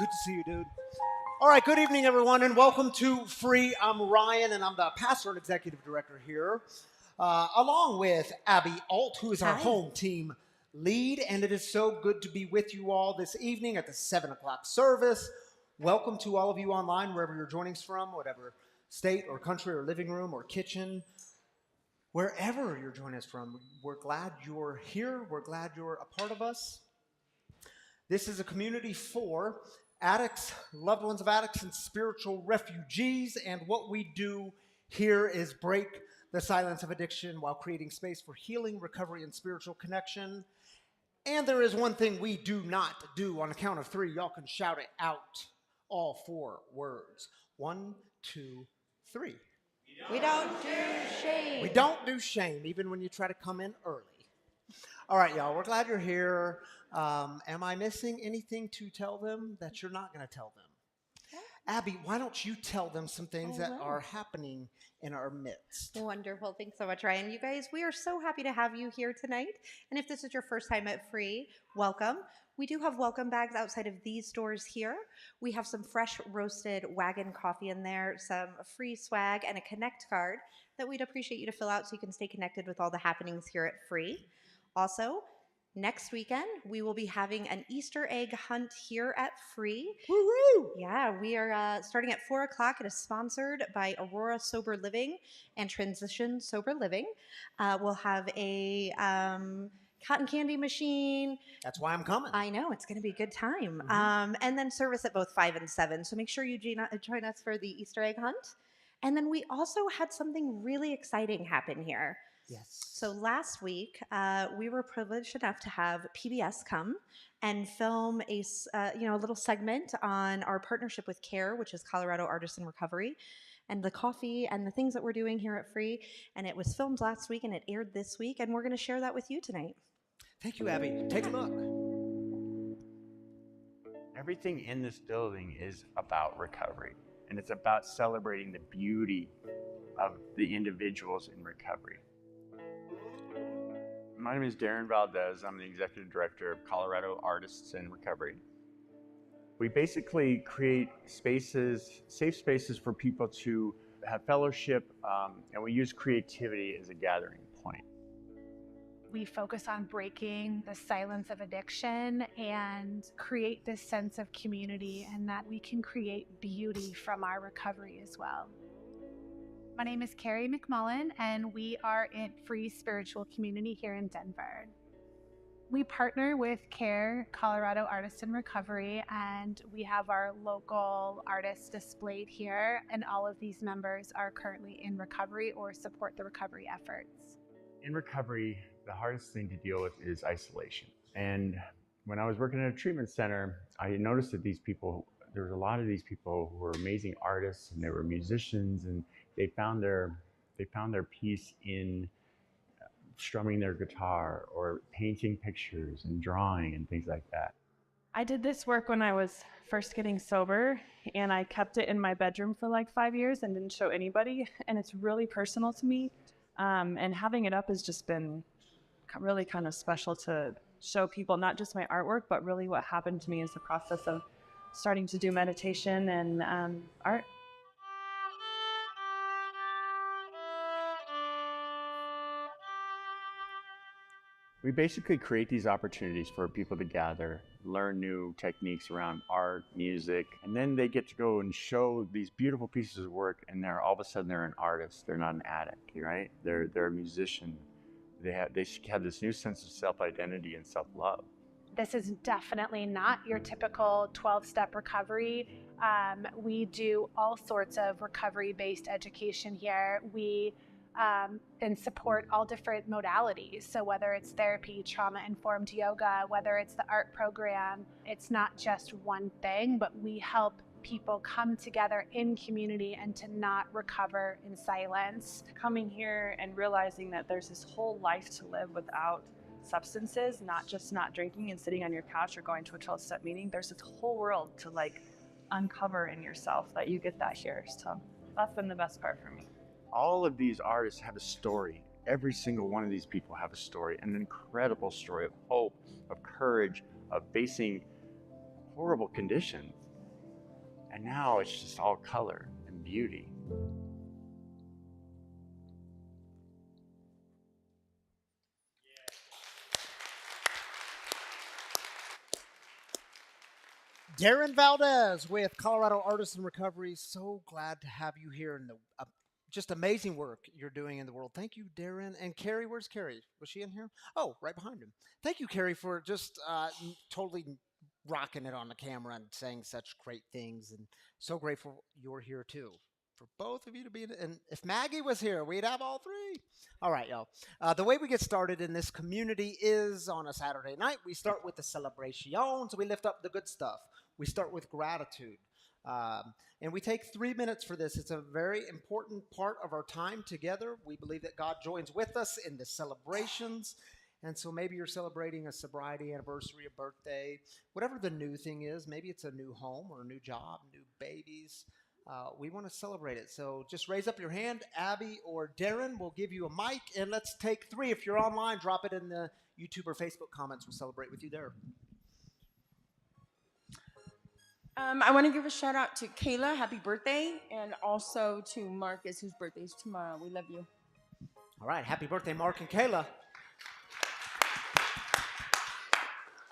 Good to see you, dude. All right, good evening, everyone, and welcome to Free. I'm Ryan, and I'm the pastor and executive director here, along with Abby Alt, who is our home team lead, and it is so good to be with you all this evening at the 7 o'clock service. Welcome to all of you online, wherever you're joining us from, whatever state or country or living room or kitchen, wherever you're joining us from. We're glad you're here. We're glad you're a part of us. This is a community for addicts, loved ones of addicts, and spiritual refugees. And what we do here is break the silence of addiction while creating space for healing, recovery, and spiritual connection. And there is one thing we do not do. On the count of three, y'all can shout it out. All four words. 1, 2, 3. We don't do shame. We don't do shame, even when you try to come in early. All right, y'all, we're glad you're here. Am I missing anything to tell them that you're not going to tell them? Abby, why don't you tell them some things that are happening in our midst? Wonderful. Thanks so much, Ryan. You guys, we are so happy to have you here tonight. And if this is your first time at Free, welcome. We do have welcome bags outside of these doors here. We have some fresh roasted wagon coffee in there, some free swag, and a Connect card that we'd appreciate you to fill out so you can stay connected with all the happenings here at Free. Also, next weekend, we will be having an Easter egg hunt here at Free. Woo-hoo! Yeah, we are starting at 4 o'clock. It is sponsored by Aurora Sober Living and Transition Sober Living. We'll have a cotton candy machine. That's why I'm coming. I know, it's going to be a good time. And then service at both 5 and 7. So make sure you join us for the Easter egg hunt. And then we also had something really exciting happen here. Yes. So last week, we were privileged enough to have PBS come and film a little segment on our partnership with CARE, which is Colorado Artists in Recovery, and the coffee and the things that we're doing here at Free. And it was filmed last week and it aired this week, and we're going to share that with you tonight. Thank you, Abby. Take a look. Everything in this building is about recovery, and it's about celebrating the beauty of the individuals in recovery. My name is Darren Valdez. I'm the Executive Director of Colorado Artists in Recovery. We basically create spaces, safe spaces for people to have fellowship, and we use creativity as a gathering point. We focus on breaking the silence of addiction and create this sense of community, and that we can create beauty from our recovery as well. My name is Carrie McMullen, and we are in Free Spiritual Community here in Denver. We partner with CARE, Colorado Artists in Recovery, and we have our local artists displayed here, and all of these members are currently in recovery or support the recovery efforts. In recovery, the hardest thing to deal with is isolation. And when I was working at a treatment center, I noticed that there was a lot of these people who were amazing artists, and they were musicians, and they found their peace in strumming their guitar or painting pictures and drawing and things like that. I did this work when I was first getting sober, and I kept it in my bedroom for like 5 years and didn't show anybody, and it's really personal to me. And having it up has just been really kind of special to show people not just my artwork, but really what happened to me is the process of starting to do meditation and art. We basically create these opportunities for people to gather, learn new techniques around art, music, and then they get to go and show these beautiful pieces of work, and all of a sudden they're an artist. They're not an addict, right? They're a musician. They have this new sense of self-identity and self-love. This is definitely not your typical 12-step recovery. We do all sorts of recovery-based education here. We and support all different modalities. So whether it's therapy, trauma-informed yoga, whether it's the art program, it's not just one thing, but we help people come together in community and to not recover in silence. Coming here and realizing that there's this whole life to live without substances, not just not drinking and sitting on your couch or going to a 12-step meeting. There's this whole world to uncover in yourself that you get that here. So that's been the best part for me. All of these artists have a story. Every single one of these people have a story, an incredible story of hope, of courage, of facing horrible conditions And now it's just all color and beauty. Darren Valdez with Colorado Artists in Recovery. So glad to have you here and the just amazing work you're doing in the world. Thank you, Darren. And Carrie, where's Carrie? Was she in here? Oh, right behind him. Thank you, Carrie, for just totally rocking it on the camera and saying such great things. And so grateful you're here too. For both of you to be, and if Maggie was here, we'd have all three. All right, y'all. The way we get started in this community is on a Saturday night. We start with the celebrations. We lift up the good stuff. We start with gratitude. And we take 3 minutes for this. It's a very important part of our time together. We believe that God joins with us in the celebrations. And so maybe you're celebrating a sobriety anniversary, a birthday, whatever the new thing is. Maybe it's a new home or a new job, new babies. We want to celebrate it. So just raise up your hand. Abby or Darren will give you a mic. And let's take 3. If you're online, drop it in the YouTube or Facebook comments. We'll celebrate with you there. I want to give a shout out to Kayla, happy birthday, and also to Marcus, whose birthday is tomorrow. We love you. All right. Happy birthday, Mark and Kayla.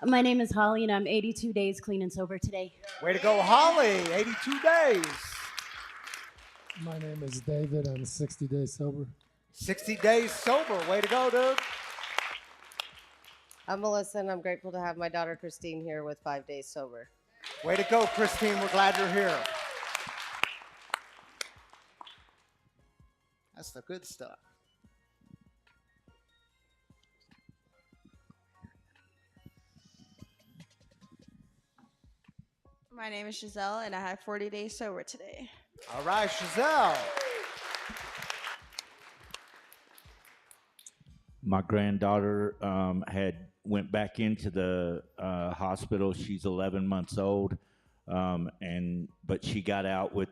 My name is Holly, and I'm 82 days clean and sober today. Way to go, Holly. 82 days. My name is David. I'm 60 days sober. 60 days sober. Way to go, dude. I'm Melissa, and I'm grateful to have my daughter Christine here with 5 days sober. Way to go, Christine. We're glad you're here. That's the good stuff. My name is Giselle, and I have 40 days sober today. All right, Giselle. My granddaughter went back into the hospital. She's 11 months old, but she got out with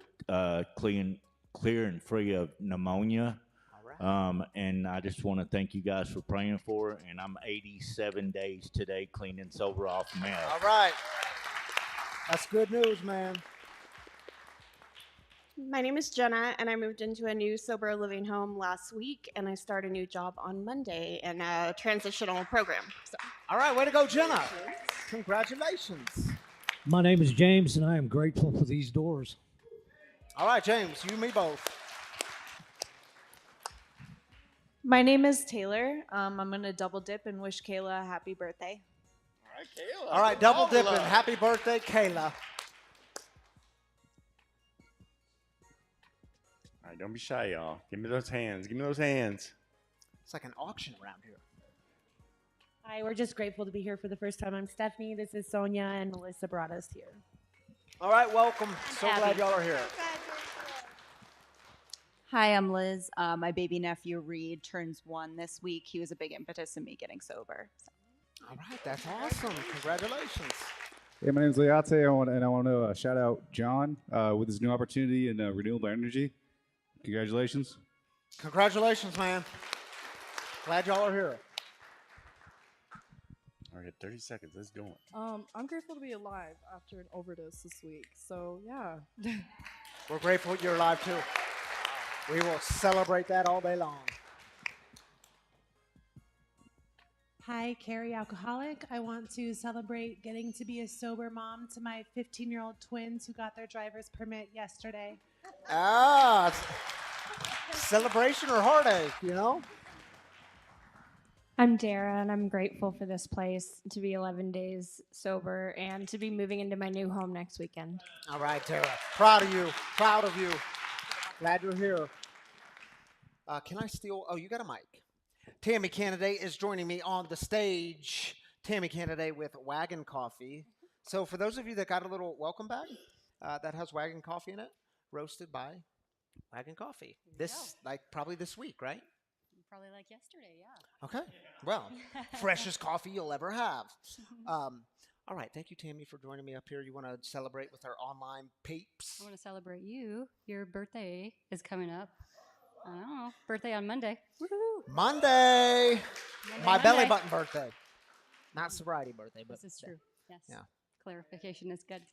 clear and free of pneumonia. All right. And I just want to thank you guys for praying for her. And I'm 87 days today, clean and sober off meth. All right. That's good news, man. My name is Jenna, and I moved into a new sober living home last week, and I start a new job on Monday in a transitional program. So. All right, way to go, Jenna. Congratulations. My name is James, and I am grateful for these doors. All right, James, you and me both. My name is Taylor. I'm going to double dip and wish Kayla a happy birthday. All right, Kayla. All right, double dipping. Happy birthday, Kayla. All right, don't be shy, y'all. Give me those hands. Give me those hands. It's like an auction around here. Hi, we're just grateful to be here for the first time. I'm Stephanie. This is Sonia, and Melissa brought us here. All right, welcome. So Abby. glad y'all are here. Hi, I'm Liz. My baby nephew Reed turns 1 this week. He was a big impetus in me getting sober. So. All right, that's awesome. Congratulations. Hey, my name is Leate, and I want to shout out John with his new opportunity in renewable energy. Congratulations. Congratulations, man. Glad y'all are here. All right, 30 seconds. Let's go. I'm grateful to be alive after an overdose this week. So, yeah. We're grateful you're alive, too. We will celebrate that all day long. Hi, Carrie, alcoholic. I want to celebrate getting to be a sober mom to my 15-year-old twins who got their driver's permit yesterday. Ah, celebration or heartache, you know? I'm Dara, and I'm grateful for this place, to be 11 days sober, and to be moving into my new home next weekend. All right, Dara. Proud of you. Proud of you. Glad you're here. Can I steal? Oh, you got a mic. Tammy Candidate is joining me on the stage. Tammy Candidate with Wagon Coffee. So for those of you that got a little welcome bag, that has Wagon Coffee in it, roasted by Wagon Coffee. Probably this week, right? Probably like yesterday, yeah. Okay. Well, freshest coffee you'll ever have. All right. Thank you, Tammy, for joining me up here. You want to celebrate with our online peeps? I want to celebrate you. Your birthday is coming up. I don't know. Birthday on Monday. Woohoo! Monday. My Monday. belly button birthday. Not sobriety birthday, but this is true. Yes. Yeah. Clarification is good.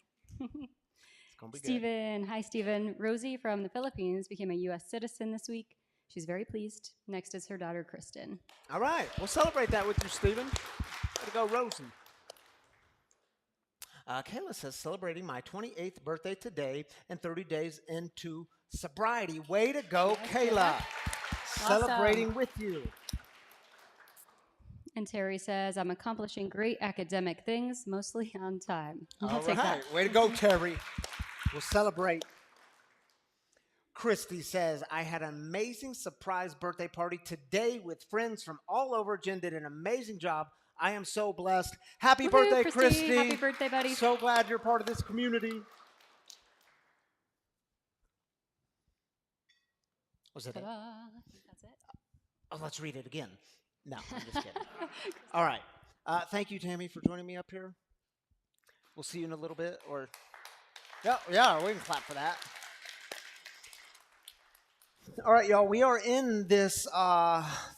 gonna be good. Steven, hi Steven. Rosie from the Philippines became a U.S. citizen this week. She's very pleased. Next is her daughter, Kristen. All right, we'll celebrate that with you, Stephen. Way to go, Rosie. Kayla says, celebrating my 28th birthday today and 30 days into sobriety. Way to go, Kayla. Celebrating with you. And Terry says, I'm accomplishing great academic things, mostly on time. All Take right, that. way to go, Terry. We'll celebrate. Christy says, I had an amazing surprise birthday party today with friends from all over. Jen did an amazing job. I am so blessed. Happy Woo-hoo, birthday, Christy. Happy birthday, buddy. So glad you're part of this community. Was it? Ta-da. I think that's it. Oh, let's read it again. No, I'm just kidding. All right. Thank you, Tammy, for joining me up here. We'll see you in a little bit. Or yeah, we can clap for that. All right, y'all. We are in this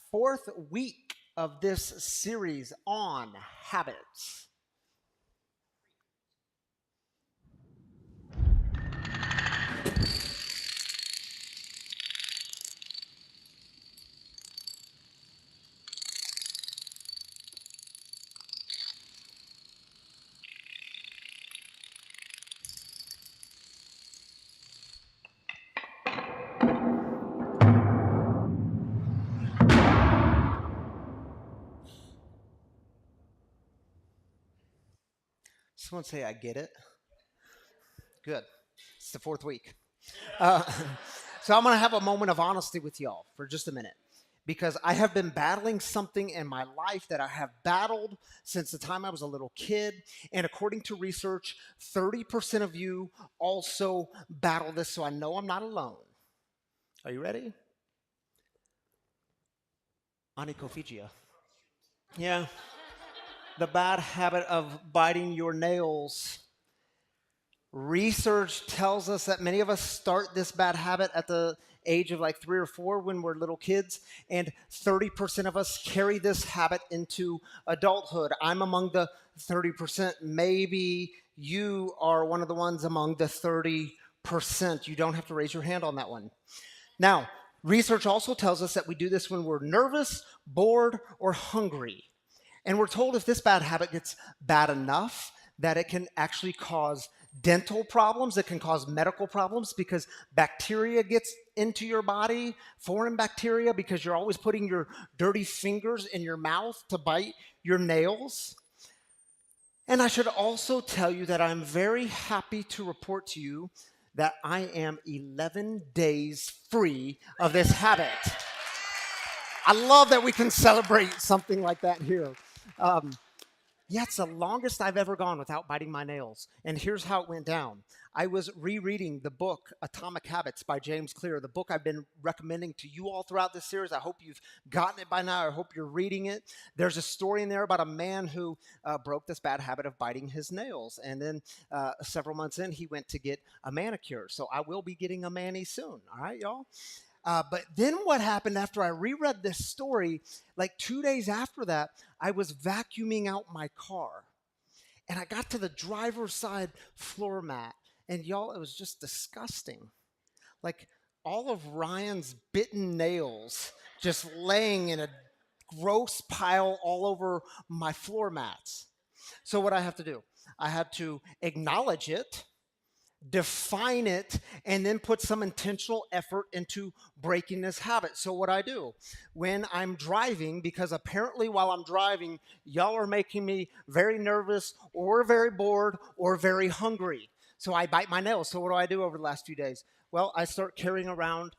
fourth week of this series on habits. Someone say, I get it. Good. It's the fourth week. So I'm going to have a moment of honesty with y'all for just a minute, because I have been battling something in my life that I have battled since the time I was a little kid. And according to research, 30% of you also battle this, so I know I'm not alone. Are you ready? Onychophagia. Yeah. The bad habit of biting your nails. Research tells us that many of us start this bad habit at the age of like 3 or 4 when we're little kids, and 30% of us carry this habit into adulthood. I'm among the 30%. Maybe you are one of the ones among the 30%. You don't have to raise your hand on that one. Now, research also tells us that we do this when we're nervous, bored, or hungry. And we're told if this bad habit gets bad enough that it can actually cause dental problems, it can cause medical problems because bacteria gets into your body, foreign bacteria, because you're always putting your dirty fingers in your mouth to bite your nails. And I should also tell you that I'm very happy to report to you that I am 11 days free of this habit. I love that we can celebrate something like that here. Yeah, it's the longest I've ever gone without biting my nails. And here's how it went down. I was rereading the book Atomic Habits by James Clear, the book I've been recommending to you all throughout this series. I hope you've gotten it by now. I hope you're reading it. There's a story in there about a man who broke this bad habit of biting his nails. And then several months in, he went to get a manicure. So I will be getting a mani soon. All right, y'all? But then what happened after I reread this story, like 2 days after that, I was vacuuming out my car. And I got to the driver's side floor mat. And y'all, it was just disgusting. Like all of Ryan's bitten nails just laying in a gross pile all over my floor mats. So what I have to do, I had to acknowledge it, define it, and then put some intentional effort into breaking this habit. So what I do when I'm driving, because apparently while I'm driving, y'all are making me very nervous or very bored or very hungry. So I bite my nails. So what do I do over the last few days? Well, I start carrying around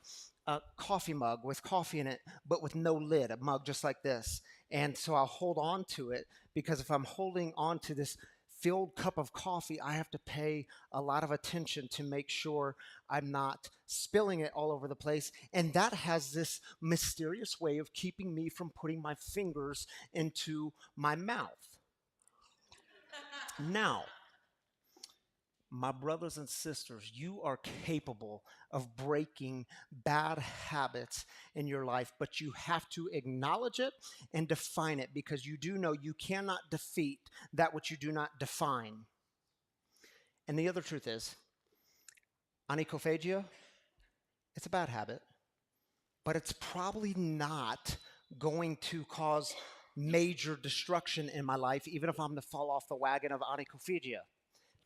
a coffee mug with coffee in it, but with no lid, a mug just like this. And so I'll hold on to it, because if I'm holding on to this filled cup of coffee, I have to pay a lot of attention to make sure I'm not spilling it all over the place. And that has this mysterious way of keeping me from putting my fingers into my mouth. Now, my brothers and sisters, you are capable of breaking bad habits in your life, but you have to acknowledge it and define it, because you do know you cannot defeat that which you do not define. And the other truth is, Onychophagia, it's a bad habit, but it's probably not going to cause major destruction in my life, even if I'm to fall off the wagon of onychophagia.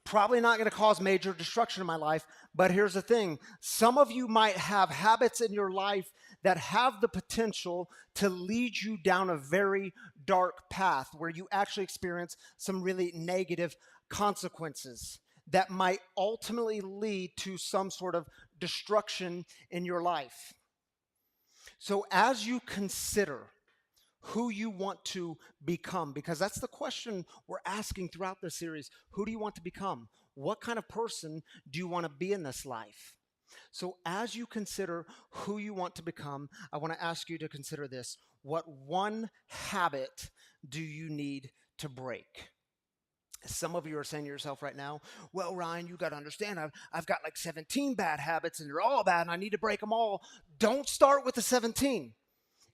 Probably not going to cause major destruction in my life, but here's the thing. Some of you might have habits in your life that have the potential to lead you down a very dark path where you actually experience some really negative consequences that might ultimately lead to some sort of destruction in your life. So as you consider who you want to become, because that's the question we're asking throughout this series. Who do you want to become? What kind of person do you want to be in this life? So as you consider who you want to become, I want to ask you to consider this. What one habit do you need to break? Some of you are saying to yourself right now, well, Ryan, you got to understand, I've got like 17 bad habits and they're all bad and I need to break them all. Don't start with the 17.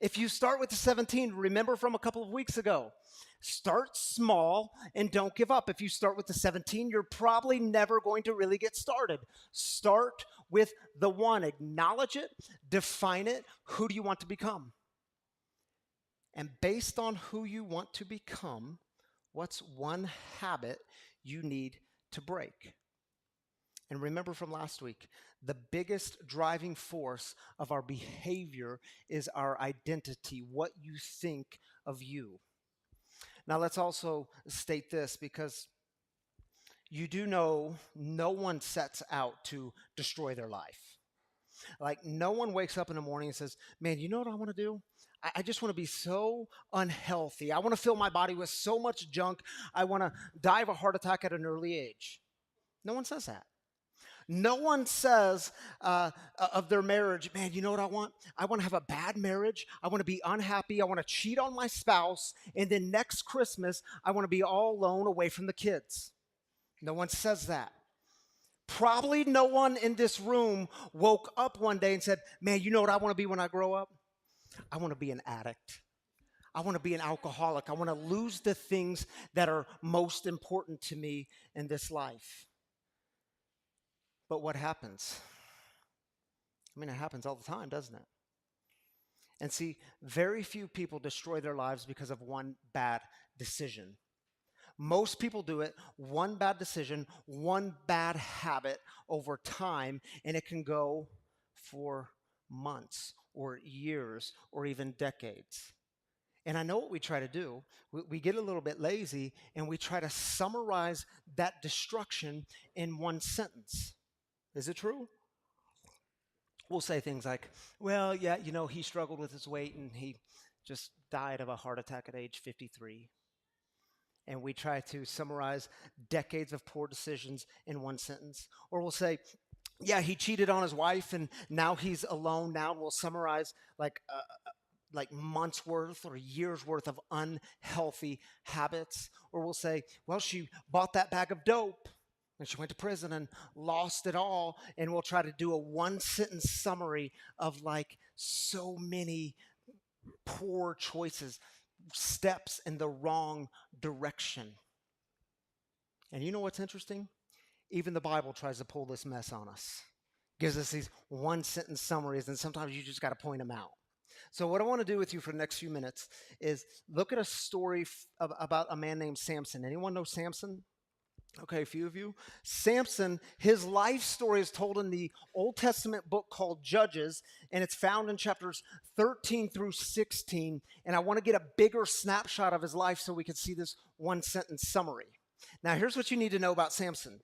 If you start with the 17, remember from a couple of weeks ago, start small and don't give up. If you start with the 17, you're probably never going to really get started. Start with the one. Acknowledge it, define it. Who do you want to become? And based on who you want to become, what's one habit you need to break? And remember from last week, the biggest driving force of our behavior is our identity, what you think of you. Now let's also state this, because you do know no one sets out to destroy their life. Like no one wakes up in the morning and says, man, you know what I want to do? I just want to be so unhealthy. I want to fill my body with so much junk. I want to die of a heart attack at an early age. No one says that. No one says of their marriage, man, you know what I want? I want to have a bad marriage. I want to be unhappy. I want to cheat on my spouse. And then next Christmas, I want to be all alone away from the kids. No one says that. Probably no one in this room woke up one day and said, man, you know what I want to be when I grow up? I want to be an addict. I want to be an alcoholic. I want to lose the things that are most important to me in this life. But what happens? I mean, it happens all the time, doesn't it? And see, very few people destroy their lives because of one bad decision. Most people do it, one bad decision, one bad habit over time, and it can go for months or years or even decades. And I know what we try to do. We get a little bit lazy and we try to summarize that destruction in one sentence. Is it true? We'll say things like, well, yeah, you know, he struggled with his weight and he just died of a heart attack at age 53. And we try to summarize decades of poor decisions in one sentence. Or we'll say, yeah, he cheated on his wife and now he's alone now. And we'll summarize like months worth or years worth of unhealthy habits. Or we'll say, well, she bought that bag of dope and she went to prison and lost it all. And we'll try to do a one-sentence summary of like so many poor choices, steps in the wrong direction. And you know what's interesting? Even the Bible tries to pull this mess on us. Gives us these one-sentence summaries, and sometimes you just got to point them out. So what I want to do with you for the next few minutes is look at a story about a man named Samson. Anyone know Samson? Okay, a few of you. Samson, his life story is told in the Old Testament book called Judges, and it's found in chapters 13 through 16. And I want to get a bigger snapshot of his life so we can see this one-sentence summary. Now, here's what you need to know about Samson.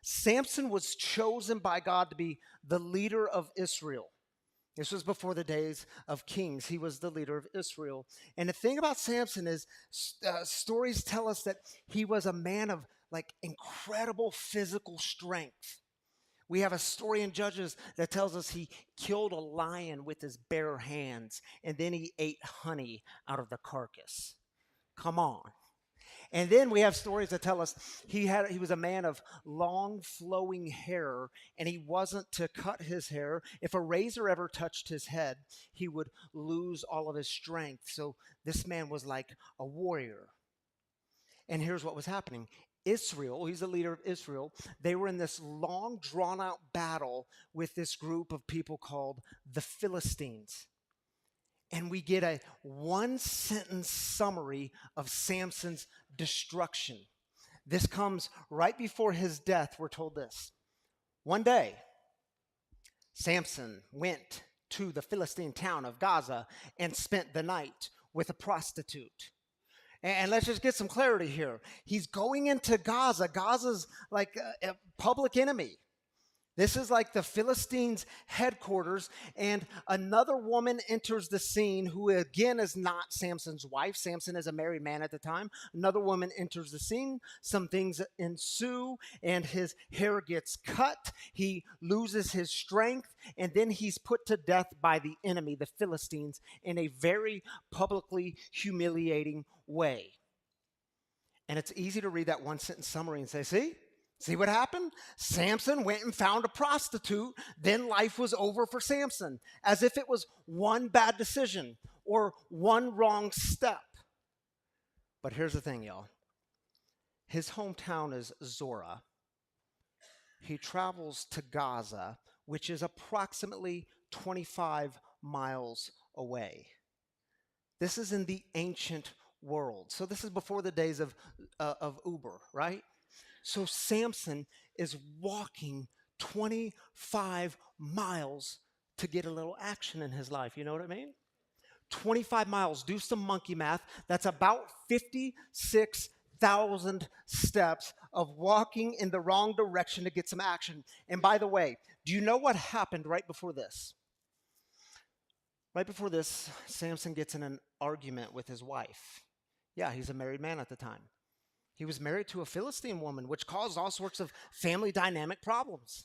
Samson was chosen by God to be the leader of Israel. This was before the days of kings. He was the leader of Israel. And the thing about Samson is stories tell us that he was a man of like incredible physical strength. We have a story in Judges that tells us he killed a lion with his bare hands and then he ate honey out of the carcass. Come on. And then we have stories that tell us he was a man of long flowing hair and he wasn't to cut his hair. If a razor ever touched his head, he would lose all of his strength. So this man was like a warrior. And here's what was happening. Israel, he's the leader of Israel, they were in this long, drawn-out battle with this group of people called the Philistines. And we get a one-sentence summary of Samson's destruction. This comes right before his death. We're told this. One day, Samson went to the Philistine town of Gaza and spent the night with a prostitute. And let's just get some clarity here. He's going into Gaza. Gaza's like a public enemy. This is like the Philistines' headquarters, and another woman enters the scene who, again, is not Samson's wife. Samson is a married man at the time. Another woman enters the scene. Some things ensue, and his hair gets cut. He loses his strength, and then he's put to death by the enemy, the Philistines, in a very publicly humiliating way. And it's easy to read that one-sentence summary and say, See what happened? Samson went and found a prostitute. Then life was over for Samson, as if it was one bad decision or one wrong step. But here's the thing, y'all. His hometown is Zorah. He travels to Gaza, which is approximately 25 miles away. This is in the ancient world. So this is before the days of Uber, right? So Samson is walking 25 miles to get a little action in his life. You know what I mean? 25 miles. Do some monkey math. That's about 56,000 steps of walking in the wrong direction to get some action. And by the way, do you know what happened right before this? Right before this, Samson gets in an argument with his wife. Yeah, he's a married man at the time. He was married to a Philistine woman, which caused all sorts of family dynamic problems.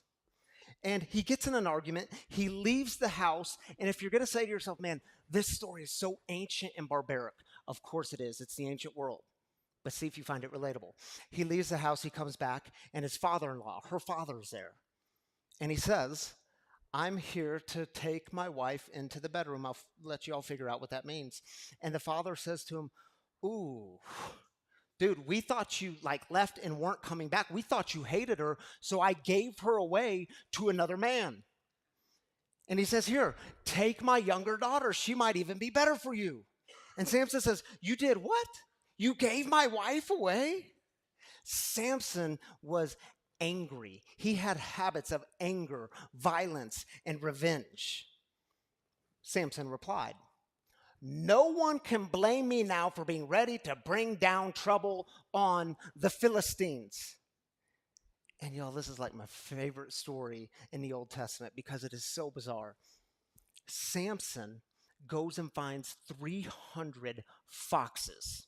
And he gets in an argument. He leaves the house. And if you're going to say to yourself, man, this story is so ancient and barbaric, of course it is. It's the ancient world. But see if you find it relatable. He leaves the house. He comes back. And his father-in-law, her father's there. And he says, I'm here to take my wife into the bedroom. I'll let you all figure out what that means. And the father says to him, ooh, dude, we thought you left and weren't coming back. We thought you hated her, so I gave her away to another man. And he says, here, take my younger daughter. She might even be better for you. And Samson says, you did what? You gave my wife away? Samson was angry. He had habits of anger, violence, and revenge. Samson replied, no one can blame me now for being ready to bring down trouble on the Philistines. And y'all, this is like my favorite story in the Old Testament because it is so bizarre. Samson goes and finds 300 foxes.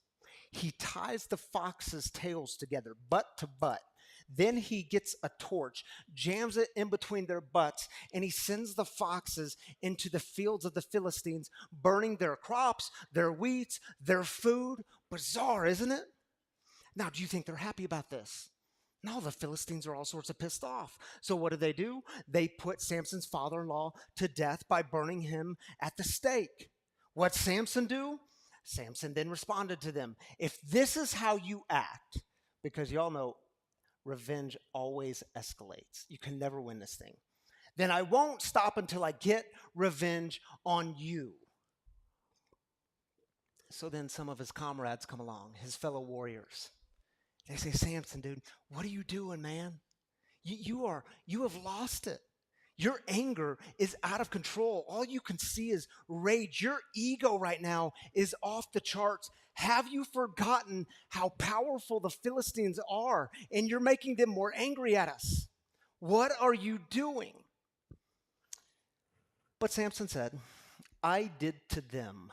He ties the foxes' tails together, butt to butt. Then he gets a torch, jams it in between their butts, and he sends the foxes into the fields of the Philistines, burning their crops, their wheat, their food. Bizarre, isn't it? Now, do you think they're happy about this? No, the Philistines are all sorts of pissed off. So what do? They put Samson's father-in-law to death by burning him at the stake. What'd Samson do? Samson then responded to them, if this is how you act, because y'all know revenge always escalates. You can never win this thing. Then I won't stop until I get revenge on you. So then some of his comrades come along, his fellow warriors. They say, Samson, dude, what are you doing, man? You have lost it. Your anger is out of control. All you can see is rage. Your ego right now is off the charts. Have you forgotten how powerful the Philistines are? And you're making them more angry at us. What are you doing? But Samson said, I did to them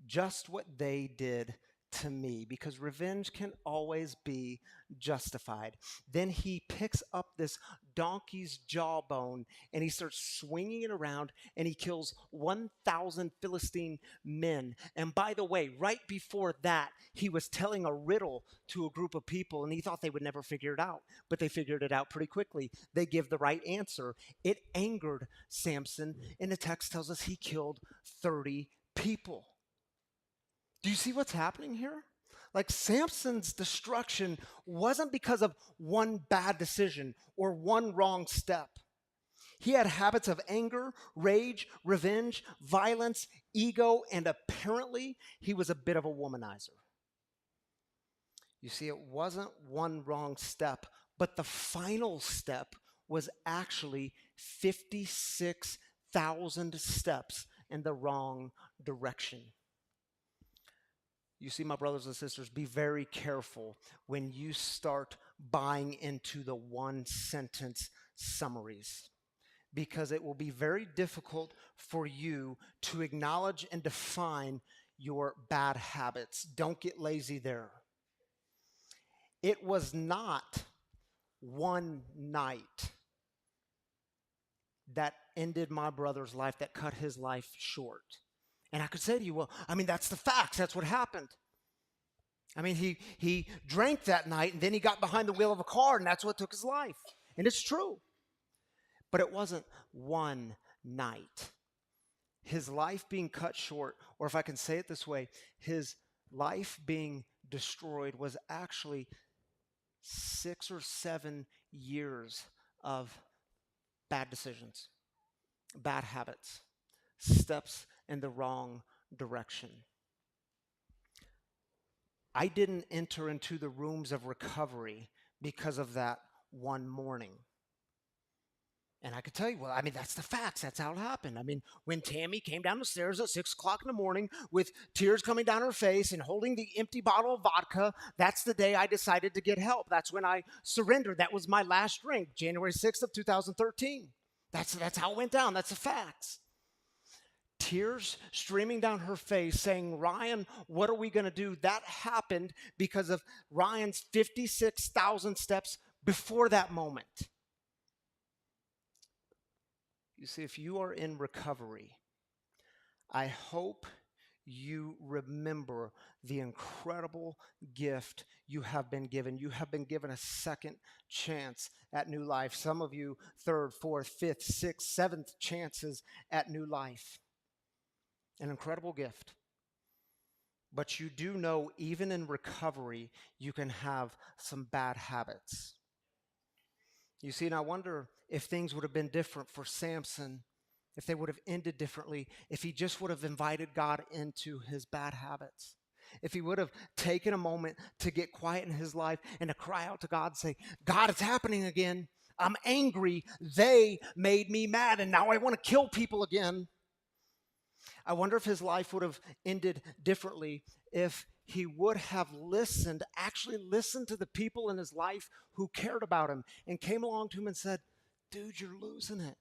just what they did to me, because revenge can always be justified. Then he picks up this donkey's jawbone and he starts swinging it around and he kills 1,000 Philistine men. And by the way, right before that, he was telling a riddle to a group of people and he thought they would never figure it out, but they figured it out pretty quickly. They give the right answer. It angered Samson, and the text tells us he killed 30 people. Do you see what's happening here? Like Samson's destruction wasn't because of one bad decision or one wrong step. He had habits of anger, rage, revenge, violence, ego, and apparently he was a bit of a womanizer. You see, it wasn't one wrong step, but the final step was actually 56,000 steps in the wrong direction. You see, my brothers and sisters, be very careful when you start buying into the one-sentence summaries, because it will be very difficult for you to acknowledge and define your bad habits. Don't get lazy there. It was not one night that ended my brother's life, that cut his life short. And I could say to you, well, I mean, that's the facts. That's what happened. I mean, he drank that night, and then he got behind the wheel of a car, and that's what took his life. And it's true. But it wasn't one night. His life being cut short, or if I can say it this way, his life being destroyed was actually 6 or 7 years of bad decisions, bad habits, steps in the wrong direction. I didn't enter into the rooms of recovery because of that one morning. And I could tell you, well, I mean, that's the facts. That's how it happened. I mean, when Tammy came down the stairs at 6 o'clock in the morning with tears coming down her face and holding the empty bottle of vodka, that's the day I decided to get help. That's when I surrendered. That was my last drink, January 6th of 2013. That's how it went down. That's the facts. Tears streaming down her face saying, Ryan, what are we going to do? That happened because of Ryan's 56,000 steps before that moment. You see, if you are in recovery, I hope you remember the incredible gift you have been given. You have been given a second chance at new life. Some of you, third, fourth, fifth, sixth, seventh chances at new life. An incredible gift. But you do know, even in recovery, you can have some bad habits. You see, and I wonder if things would have been different for Samson, if they would have ended differently, if he just would have invited God into his bad habits, if he would have taken a moment to get quiet in his life and to cry out to God and say, God, it's happening again. I'm angry. They made me mad, and now I want to kill people again. I wonder if his life would have ended differently if he would have actually listened to the people in his life who cared about him and came along to him and said, dude, you're losing it.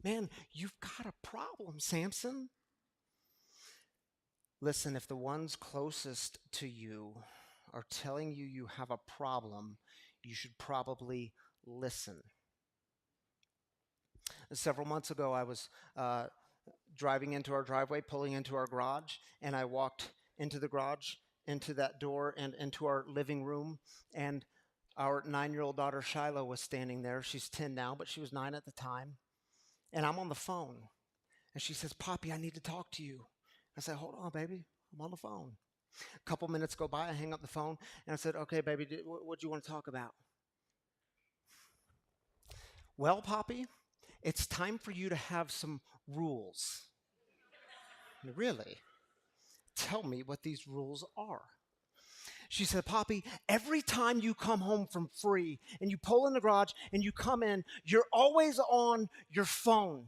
Man, you've got a problem, Samson. Listen, if the ones closest to you are telling you you have a problem, you should probably listen. Several months ago, I was driving into our driveway, pulling into our garage, and I walked into the garage, into that door, and into our living room, and our 9-year-old daughter, Shiloh, was standing there. She's 10 now, but she was 9 at the time. And I'm on the phone. And she says, Poppy, I need to talk to you. I said, hold on, baby. I'm on the phone. A couple minutes go by. I hang up the phone. And I said, okay, baby, what do you want to talk about? Well, Poppy, it's time for you to have some rules. Really? Tell me what these rules are. She said, Poppy, every time you come home from free and you pull in the garage and you come in, you're always on your phone.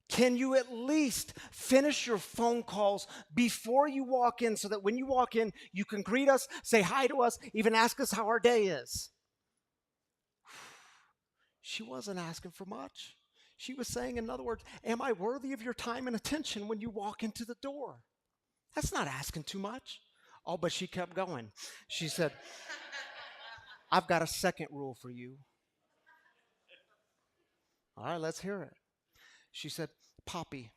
Can you at least finish your phone calls before you walk in so that when you walk in, you can greet us, say hi to us, even ask us how our day is? She wasn't asking for much. She was saying, in other words, am I worthy of your time and attention when you walk into the door? That's not asking too much. Oh, but she kept going. She said, I've got a second rule for you. All right, let's hear it. She said, Poppy,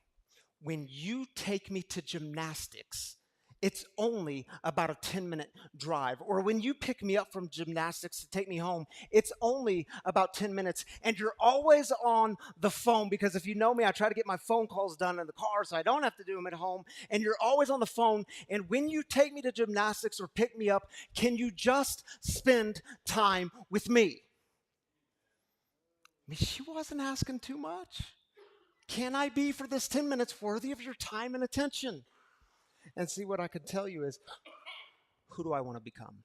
when you take me to gymnastics it's only about a 10-minute drive. Or when you pick me up from gymnastics to take me home, it's only about 10 minutes. And you're always on the phone, because if you know me, I try to get my phone calls done in the car so I don't have to do them at home. And you're always on the phone. And when you take me to gymnastics or pick me up, can you just spend time with me? I mean, she wasn't asking too much. Can I be, for this 10 minutes, worthy of your time and attention? And see, what I can tell you is, who do I want to become?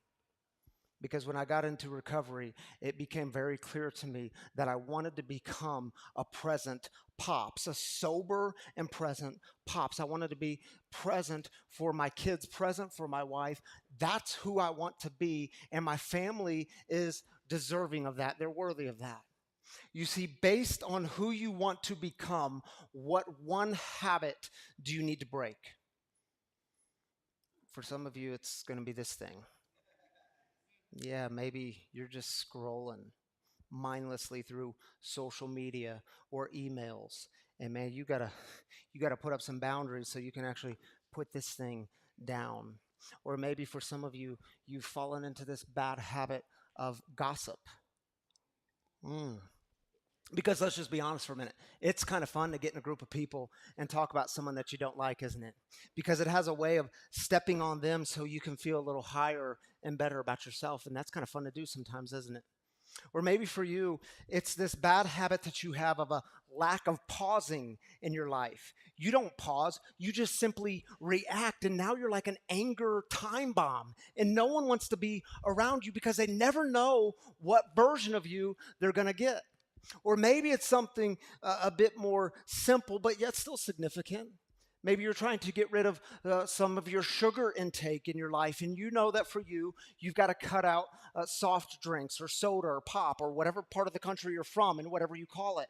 Because when I got into recovery, it became very clear to me that I wanted to become a present pops, a sober and present pops. I wanted to be present for my kids, present for my wife. That's who I want to be, and my family is deserving of that. They're worthy of that. You see, based on who you want to become, what one habit do you need to break? For some of you, it's going to be this thing. Yeah, maybe you're just scrolling mindlessly through social media or emails. And man, you gotta put up some boundaries so you can actually put this thing down. Or maybe for some of you, you've fallen into this bad habit of gossip. Because let's just be honest for a minute. It's kind of fun to get in a group of people and talk about someone that you don't like, isn't it? Because it has a way of stepping on them so you can feel a little higher and better about yourself. And that's kind of fun to do sometimes, isn't it? Or maybe for you, it's this bad habit that you have of a lack of pausing in your life. You don't pause, you just simply react, and now you're like an anger time bomb, and no one wants to be around you because they never know what version of you they're going to get. Or maybe it's something a bit more simple, but yet still significant. Maybe you're trying to get rid of some of your sugar intake in your life, and you know that for you, you've got to cut out soft drinks or soda or pop or whatever part of the country you're from and whatever you call it.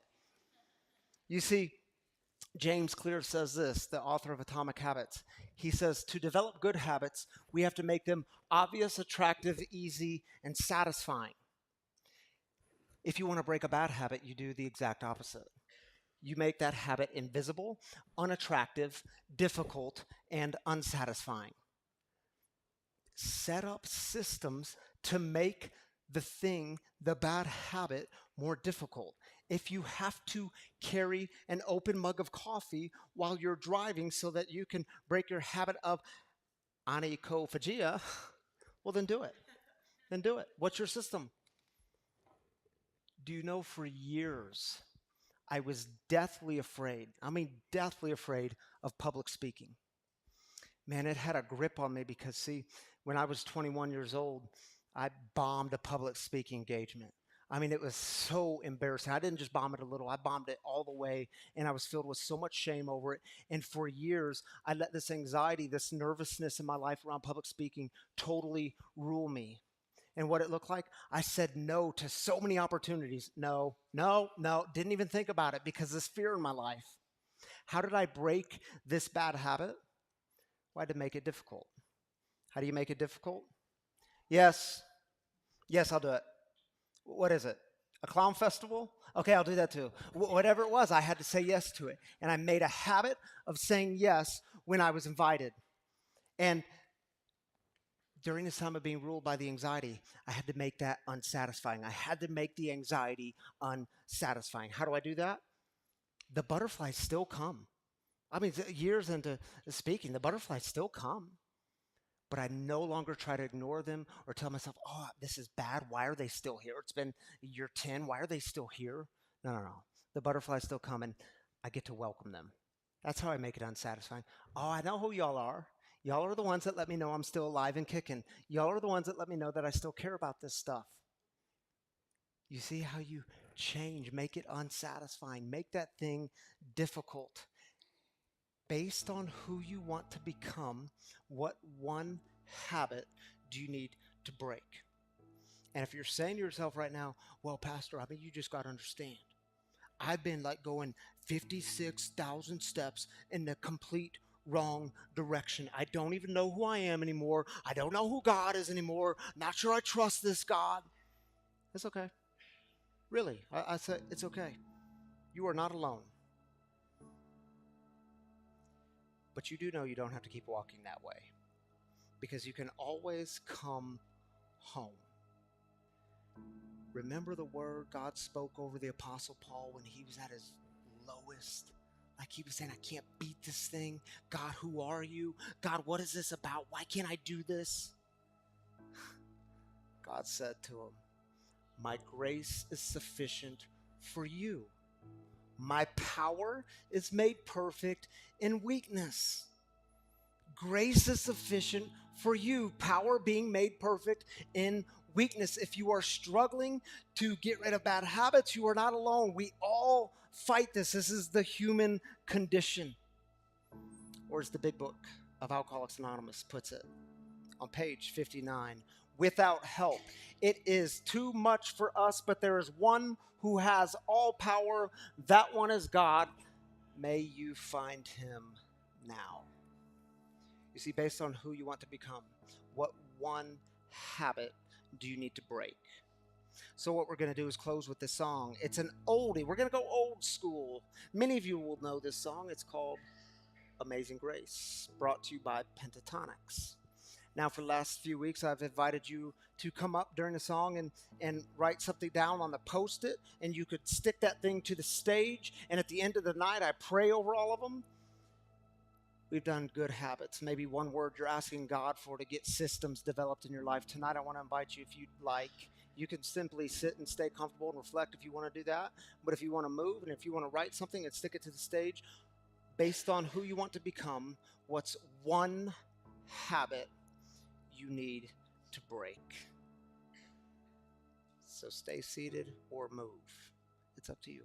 You see, James Clear says this, the author of Atomic Habits. He says, to develop good habits, we have to make them obvious, attractive, easy, and satisfying. If you want to break a bad habit, you do the exact opposite. You make that habit invisible, unattractive, difficult, and unsatisfying. Set up systems to make the bad habit, more difficult. If you have to carry an open mug of coffee while you're driving so that you can break your habit of aniphagia, well, then do it. Then do it. What's your system? Do you know, for years, I was deathly afraid of public speaking. Man, it had a grip on me because, see, when I was 21 years old, I bombed a public speaking engagement. I mean, it was so embarrassing. I didn't just bomb it a little, I bombed it all the way, and I was filled with so much shame over it. And for years, I let this anxiety, this nervousness in my life around public speaking totally rule me. And what it looked like, I said no to so many opportunities. No, didn't even think about it because of this fear in my life. How did I break this bad habit? Well, I had to make it difficult. How do you make it difficult? Yes, I'll do it. What is it? A clown festival? Okay, I'll do that too. Whatever it was, I had to say yes to it. And I made a habit of saying yes when I was invited. And during this time of being ruled by the anxiety, I had to make that unsatisfying. I had to make the anxiety unsatisfying. How do I do that? The butterflies still come. I mean, years into speaking, the butterflies still come. But I no longer try to ignore them or tell myself, oh, this is bad. Why are they still here? It's been year 10. Why are they still here? No. The butterflies still come, and I get to welcome them. That's how I make it unsatisfying. Oh, I know who y'all are. Y'all are the ones that let me know I'm still alive and kicking. Y'all are the ones that let me know that I still care about this stuff. You see how you change, make it unsatisfying, make that thing difficult. Based on who you want to become, what one habit do you need to break? And if you're saying to yourself right now, well, Pastor, I mean, you just got to understand. I've been like going 56,000 steps in the complete wrong direction. I don't even know who I am anymore. I don't know who God is anymore. Not sure I trust this God. It's okay. Really, I said it's okay. You are not alone. But you do know you don't have to keep walking that way. because you can always come home. Remember the word God spoke over the Apostle Paul when he was at his lowest? Like he was saying, I can't beat this thing. God, who are you? God, what is this about? Why can't I do this? God said to him, my grace is sufficient for you. My power is made perfect in weakness. Grace is sufficient for you. Power being made perfect in weakness. If you are struggling to get rid of bad habits, you are not alone. We all fight this. This is the human condition. Or as the big book of Alcoholics Anonymous puts it on page 59, without help, it is too much for us, but there is one who has all power. That one is God. May you find him now. You see, based on who you want to become, what one habit do you need to break? So what we're going to do is close with this song. It's an oldie. We're going to go old school. Many of you will know this song. It's called Amazing Grace, brought to you by Pentatonics. Now, for the last few weeks, I've invited you to come up during the song and write something down on the Post-it, and you could stick that thing to the stage, and at the end of the night, I pray over all of them. We've done good habits. Maybe one word you're asking God for to get systems developed in your life. Tonight, I want to invite you, if you'd like, you can simply sit and stay comfortable and reflect if you want to do that. But if you want to move and if you want to write something and stick it to the stage, based on who you want to become, what's one habit you need to break? So stay seated or move. It's up to you.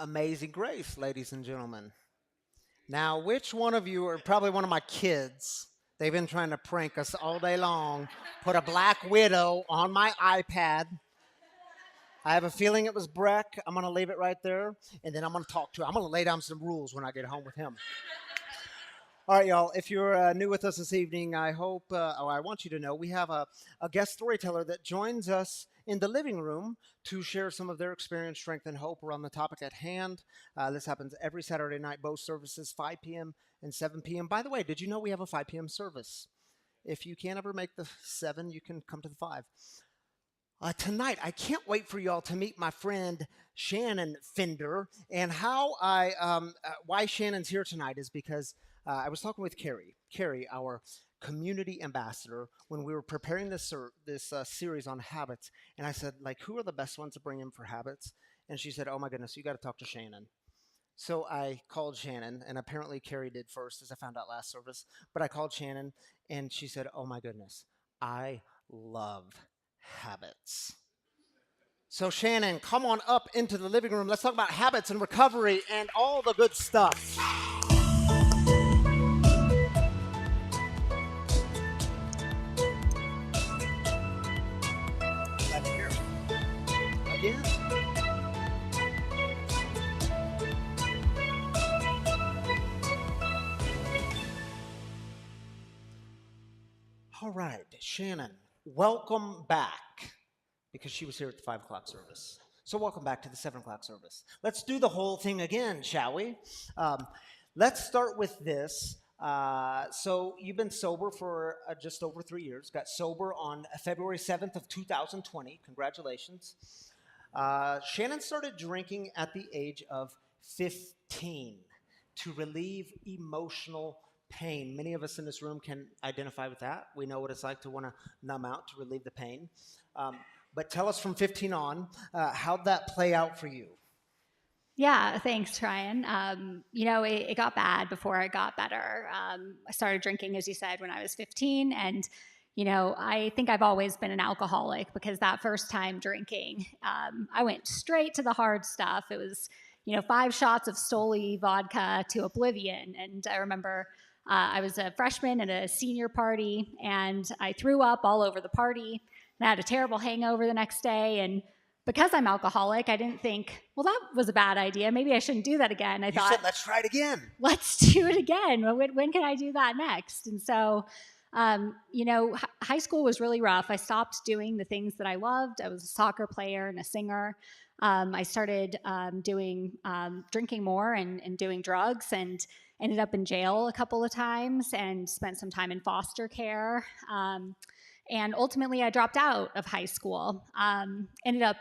Amazing Grace, ladies and gentlemen. Now, which one of you, or probably one of my kids, they've been trying to prank us all day long, put a Black Widow on my iPad. I have a feeling it was Breck. I'm going to leave it right there, and then I'm going to talk to him. I'm going to lay down some rules when I get home with him. All right, y'all, if you're new with us this evening, I want you to know we have a guest storyteller that joins us in the living room to share some of their experience, strength, and hope around the topic at hand. This happens every Saturday night, both services, 5 p.m. and 7 p.m. By the way, did you know we have a 5 p.m. service? If you can't ever make the 7, you can come to the 5. Tonight, I can't wait for y'all to meet my friend Shannon Fender. And why Shannon's here tonight is because I was talking with Carrie, our community ambassador, when we were preparing this series on habits. And I said, like, who are the best ones to bring in for habits? And she said, oh my goodness, you got to talk to Shannon. So I called Shannon, and apparently Carrie did first, as I found out last service. But I called Shannon, and she said, oh my goodness, I love habits. So Shannon, come on up into the living room. Let's talk about habits and recovery and all the good stuff. Again. All right, Shannon, welcome back, because she was here at the 5 o'clock service. So welcome back to the 7 o'clock service. Let's do the whole thing again, shall we? Let's start with this. So you've been sober for just over 3 years. Got sober on February 7th of 2020. Congratulations. Shannon started drinking at the age of 15 to relieve emotional pain. Many of us in this room can identify with that. We know what it's like to want to numb out, to relieve the pain. But tell us from 15 on, how'd that play out for you? Yeah, thanks, Ryan. It got bad before it got better. I started drinking, as you said, when I was 15. And, I think I've always been an alcoholic because that first time drinking, I went straight to the hard stuff. It was, 5 shots of Stoli vodka to oblivion. And I remember I was a freshman at a senior party, and I threw up all over the party. And I had a terrible hangover the next day. And because I'm alcoholic, I didn't think, well, that was a bad idea. Maybe I shouldn't do that again. I thought, let's try it again. Let's do it again. When can I do that next? And so, high school was really rough. I stopped doing the things that I loved. I was a soccer player and a singer. I started drinking more and doing drugs, and ended up in jail a couple of times and spent some time in foster care. And ultimately, I dropped out of high school. Ended up,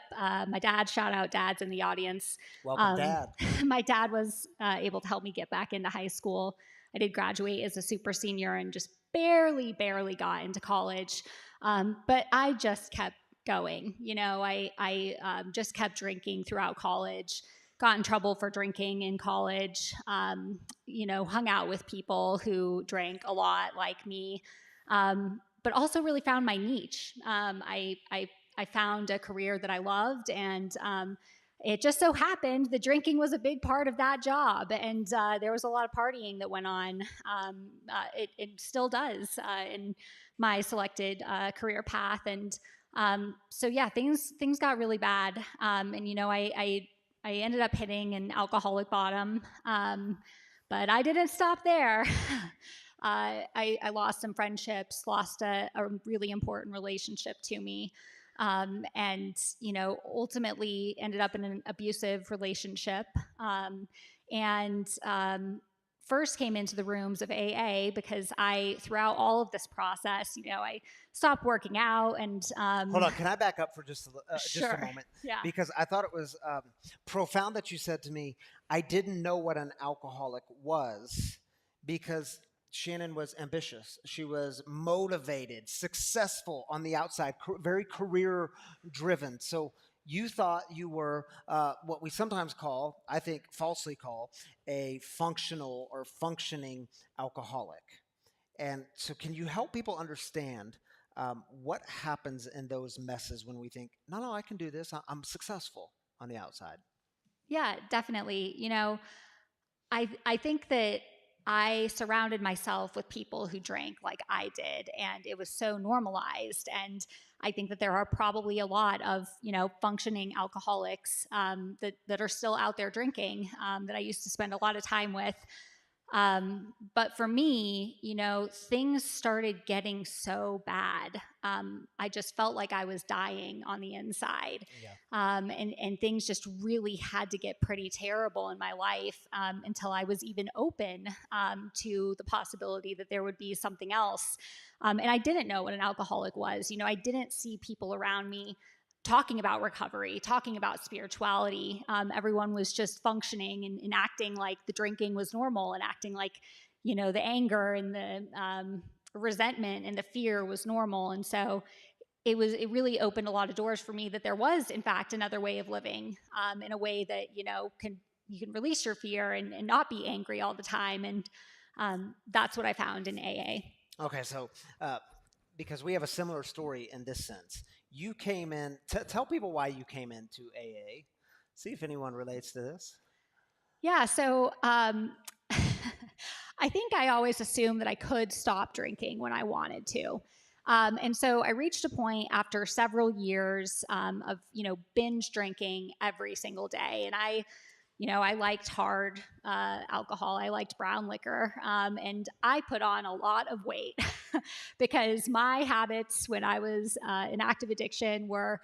my dad, shout out dads in the audience. Welcome, Dad. My dad was able to help me get back into high school. I did graduate as a super senior and just barely got into college. But I just kept going. I just kept drinking throughout college. Got in trouble for drinking in college. Hung out with people who drank a lot like me. But also really found my niche. I found a career that I loved, and it just so happened the drinking was a big part of that job, and there was a lot of partying that went on. It still does in my selected career path, and so yeah, things got really bad, and I ended up hitting an alcoholic bottom, but I didn't stop there. I lost some friendships, lost a really important relationship to me, and ultimately ended up in an abusive relationship, and first came into the rooms of AA because throughout all of this process, I stopped working out and. Hold on, can I back up for just sure. a moment? Yeah. Because I thought it was profound that you said to me, I didn't know what an alcoholic was, because Shannon was ambitious. She was motivated, successful on the outside, very career driven. So you thought you were what we sometimes call, I think falsely call, a functional or functioning alcoholic. And so can you help people understand what happens in those messes when we think, no, I can do this. I'm successful on the outside? Yeah, definitely. I think that I surrounded myself with people who drank like I did, and it was so normalized. And I think that there are probably a lot of functioning alcoholics that are still out there drinking that I used to spend a lot of time with. But for me, things started getting so bad. I just felt like I was dying on the inside. Yeah. And things just really had to get pretty terrible in my life until I was even open to the possibility that there would be something else. And I didn't know what an alcoholic was. I didn't see people around me talking about recovery, talking about spirituality. Everyone was just functioning and acting like the drinking was normal, and acting like, the anger and the resentment and the fear was normal. And so it really opened a lot of doors for me that there was, in fact, another way of living, in a way that, you can release your fear and not be angry all the time. And that's what I found in AA. Okay, so because we have a similar story in this sense. You came in, tell people why you came into AA. See if anyone relates to this. Yeah, so I think I always assumed that I could stop drinking when I wanted to. And so I reached a point after several years of, binge drinking every single day. And I liked hard alcohol. I liked brown liquor. And I put on a lot of weight because my habits when I was in active addiction were,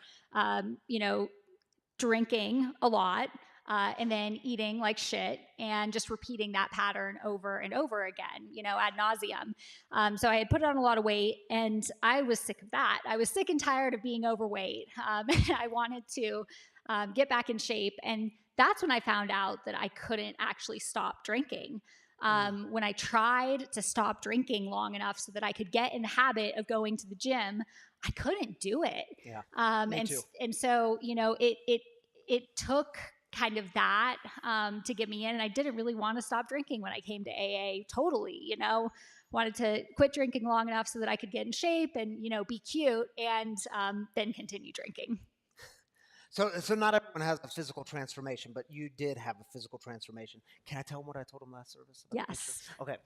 drinking a lot. And then eating like shit and just repeating that pattern over and over again, ad nauseum. So I had put on a lot of weight, and I was sick of that. I was sick and tired of being overweight. And I wanted to get back in shape. And that's when I found out that I couldn't actually stop drinking. When I tried to stop drinking long enough so that I could get in the habit of going to the gym, I couldn't do it. Yeah, me too. And so, it took kind of that to get me in. And I didn't really want to stop drinking when I came to AA totally, wanted to quit drinking long enough so that I could get in shape and, be cute, and then continue drinking. So not everyone has a physical transformation, but you did have a physical transformation. Can I tell them what I told them last service? Yes. Okay.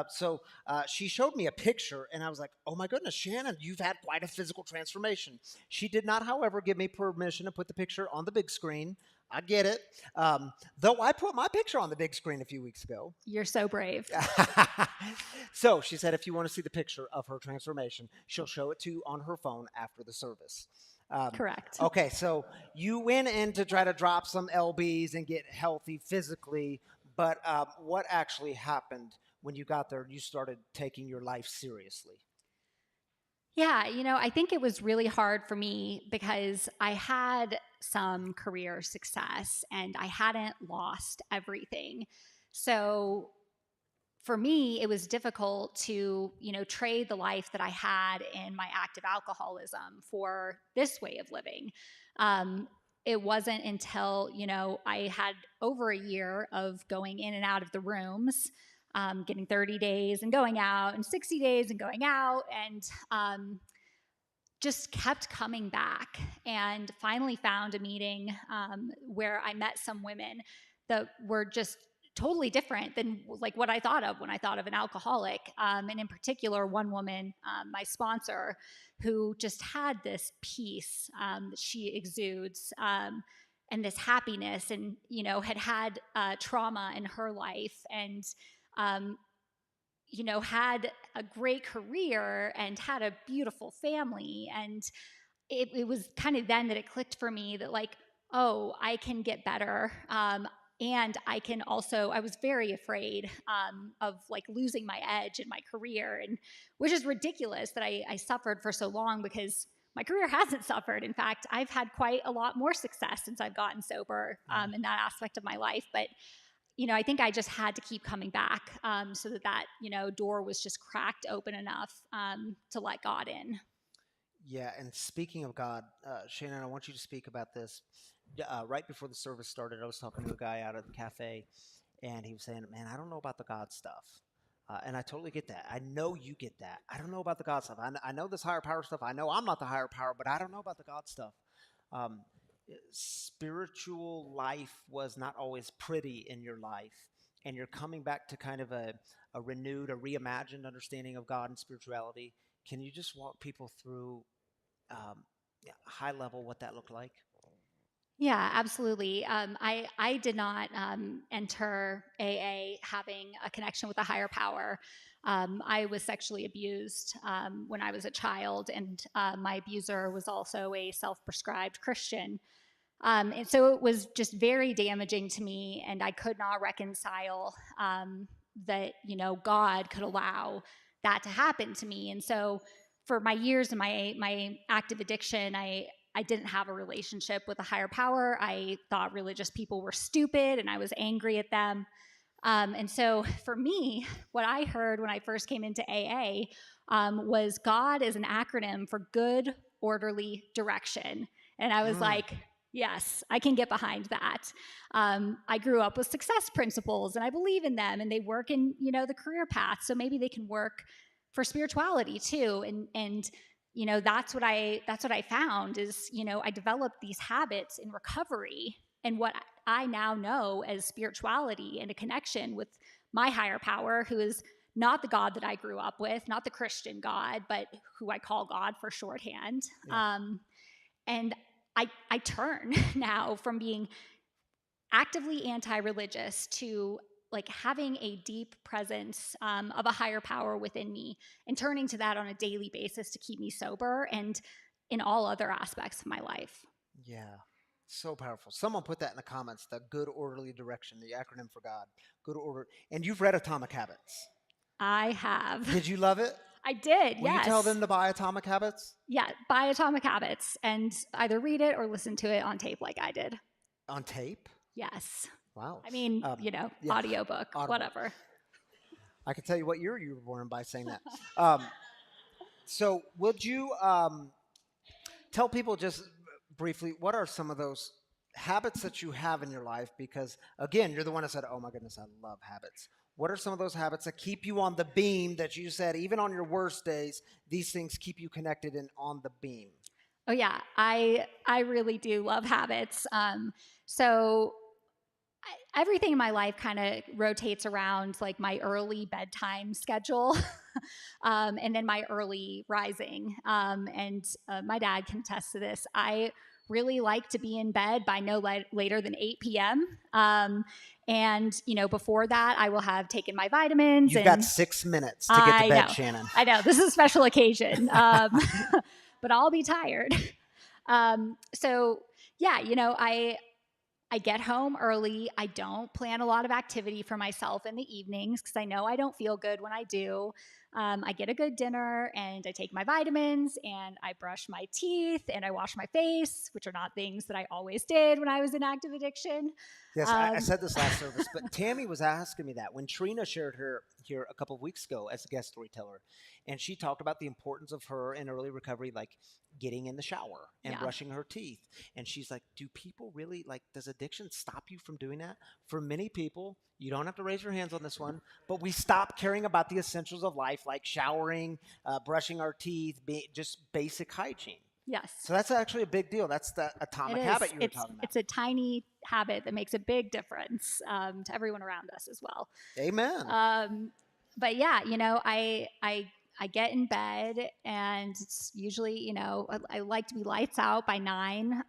So she showed me a picture, and I was like, oh my goodness, Shannon, you've had quite a physical transformation. She did not, however, give me permission to put the picture on the big screen. I get it. Though I put my picture on the big screen a few weeks ago. You're so brave. So she said if you want to see the picture of her transformation, she'll show it to you on her phone after the service. Correct. Okay, so you went in to try to drop some lbs and get healthy physically, but what actually happened when you got there and you started taking your life seriously? Yeah, I think it was really hard for me because I had some career success and I hadn't lost everything. So for me, it was difficult to, trade the life that I had in my active alcoholism for this way of living. It wasn't until, I had over a year of going in and out of the rooms, getting 30 days and going out, and 60 days and going out, and just kept coming back, and finally found a meeting where I met some women that were just totally different than like what I thought of when I thought of an alcoholic. And in particular, one woman, my sponsor, who just had this peace that she exudes, and this happiness, and, had trauma in her life, and, had a great career and had a beautiful family. And it was kind of then that it clicked for me that, like, oh, I can get better. And I can also, I was very afraid of like losing my edge in my career, and which is ridiculous that I suffered for so long, because my career hasn't suffered. In fact, I've had quite a lot more success since I've gotten sober in that aspect of my life. But, I think I just had to keep coming back so that, door was just cracked open enough to let God in. Yeah, and speaking of God, Shannon, I want you to speak about this. Right before the service started, I was talking to a guy out at the cafe, and he was saying, man, I don't know about the God stuff. And I totally get that. I know you get that. I don't know about the God stuff. I know this higher power stuff. I know I'm not the higher power, but I don't know about the God stuff. spiritual life was not always pretty in your life, and you're coming back to kind of a renewed, a reimagined understanding of God and spirituality. Can you just walk people through high level what that looked like? Yeah, absolutely. I did not enter AA having a connection with a higher power. I was sexually abused when I was a child, and my abuser was also a self-prescribed Christian. And so it was just very damaging to me, and I could not reconcile that, God could allow that to happen to me. And so for my years in my active addiction, I didn't have a relationship with a higher power. I thought religious people were stupid, and I was angry at them. And so for me, what I heard when I first came into AA was God is an acronym for good, orderly direction. And I was like, yes, I can get behind that. I grew up with success principles, and I believe in them, and they work in, the career path. So maybe they can work for spirituality too. And that's what I found is, I developed these habits in recovery, and what I now know as spirituality and a connection with my higher power, who is not the God that I grew up with, not the Christian God, but who I call God for shorthand. Yeah. And I turn now from being actively anti-religious to like having a deep presence of a higher power within me, and turning to that on a daily basis to keep me sober and in all other aspects of my life. Yeah, so powerful. Someone put that in the comments, the good orderly direction, the acronym for God, good order. And you've read Atomic Habits. I have. Did you love it? I did, Will yes. you tell them to buy Atomic Habits? Yeah, buy Atomic Habits and either read it or listen to it on tape like I did. On tape? Yes. Wow. I mean, yeah, audiobook, Audible. whatever. I can tell you what year you were born by saying that. So would you tell people just briefly, what are some of those habits that you have in your life? Because again, you're the one that said, oh my goodness, I love habits. What are some of those habits that keep you on the beam that you said, even on your worst days, these things keep you connected and on the beam? Oh yeah, I really do love habits. So everything in my life kind of rotates around like my early bedtime schedule and then my early rising. And my dad can attest to this. I really like to be in bed by no later than 8 p.m. And, before that, I will have taken my vitamins. You've got 6 minutes to get to bed, Shannon. I know. This is a special occasion, but I'll be tired. So, yeah, I get home early. I don't plan a lot of activity for myself in the evenings because I know I don't feel good when I do. I get a good dinner, and I take my vitamins, and I brush my teeth, and I wash my face, which are not things that I always did when I was in active addiction. Yes, I said this last service, but Tammy was asking me that when Trina shared her here a couple of weeks ago as a guest storyteller, and she talked about the importance of her in early recovery, like getting in the shower and brushing her teeth. And she's like, do people really, does addiction stop you from doing that? For many people, you don't have to raise your hands on this one, but we stop caring about the essentials of life, like showering, brushing our teeth, just basic hygiene. Yes. So that's actually a big deal. That's the atomic habit you were talking about. It's a tiny habit that makes a big difference to everyone around us as well. Amen. But yeah, I get in bed, and it's usually, I like to be lights out by 9.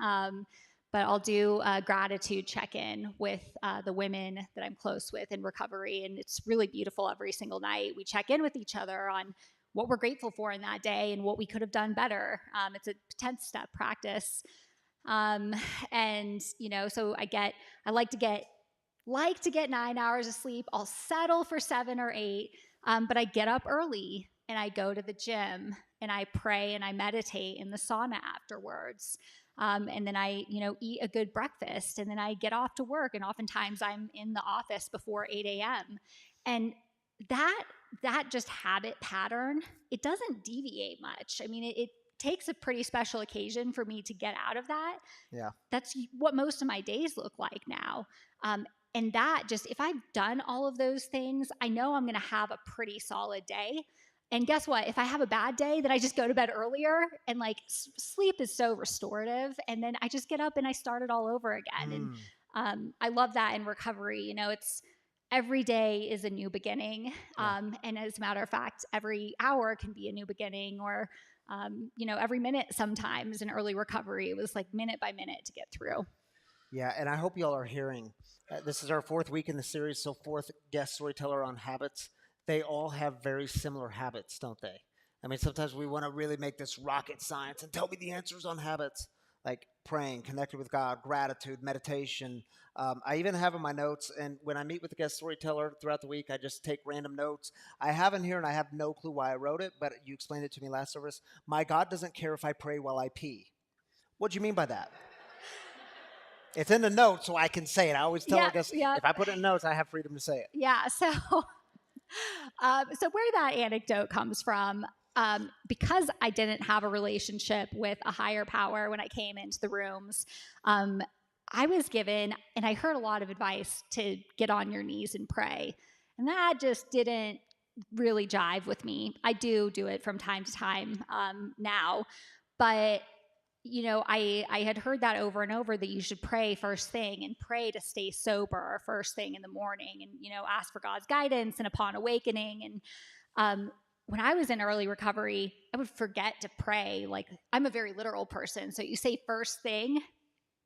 But I'll do a gratitude check-in with the women that I'm close with in recovery. And it's really beautiful every single night. We check in with each other on what we're grateful for in that day and what we could have done better. It's a 10-step practice. And, so I like to get 9 hours of sleep. I'll settle for 7 or 8, but I get up early and I go to the gym and I pray and I meditate in the sauna afterwards. And then I, eat a good breakfast, and then I get off to work. And oftentimes I'm in the office before 8 a.m. And that just habit pattern, it doesn't deviate much. I mean, it takes a pretty special occasion for me to get out of that. Yeah. That's what most of my days look like now. And that just, if I've done all of those things, I know I'm going to have a pretty solid day. And guess what? If I have a bad day, then I just go to bed earlier, and like sleep is so restorative. And then I just get up and I start it all over again. And I love that in recovery. You know, it's every day is a new beginning. And as a matter of fact, every hour can be a new beginning, or, you know, every minute sometimes in early recovery, it was like minute by minute to get through. Yeah, and I hope y'all are hearing. This is our 4th week in the series, so 4th guest storyteller on habits. They all have very similar habits, don't they? I mean, sometimes we want to really make this rocket science and tell me the answers on habits, like praying, connected with God, gratitude, meditation. I even have in my notes, and when I meet with the guest storyteller throughout the week, I just take random notes. I have in here, and I have no clue why I wrote it, but you explained it to me last service. My God doesn't care if I pray while I pee. What do you mean by that? It's in the notes, so I can say it. I always tell our guests, if I put it in notes, I have freedom to say it. Yeah. So, so where that anecdote comes from, because I didn't have a relationship with a higher power when I came into the rooms, I was given, and I heard a lot of advice to get on your knees and pray. And that just didn't really jive with me. I do it from time to time now, but you know, I had heard that over and over, that you should pray first thing and pray to stay sober first thing in the morning, and, you know, ask for God's guidance and upon awakening. And when I was in early recovery, I would forget to pray. Like, I'm a very literal person. So you say first thing.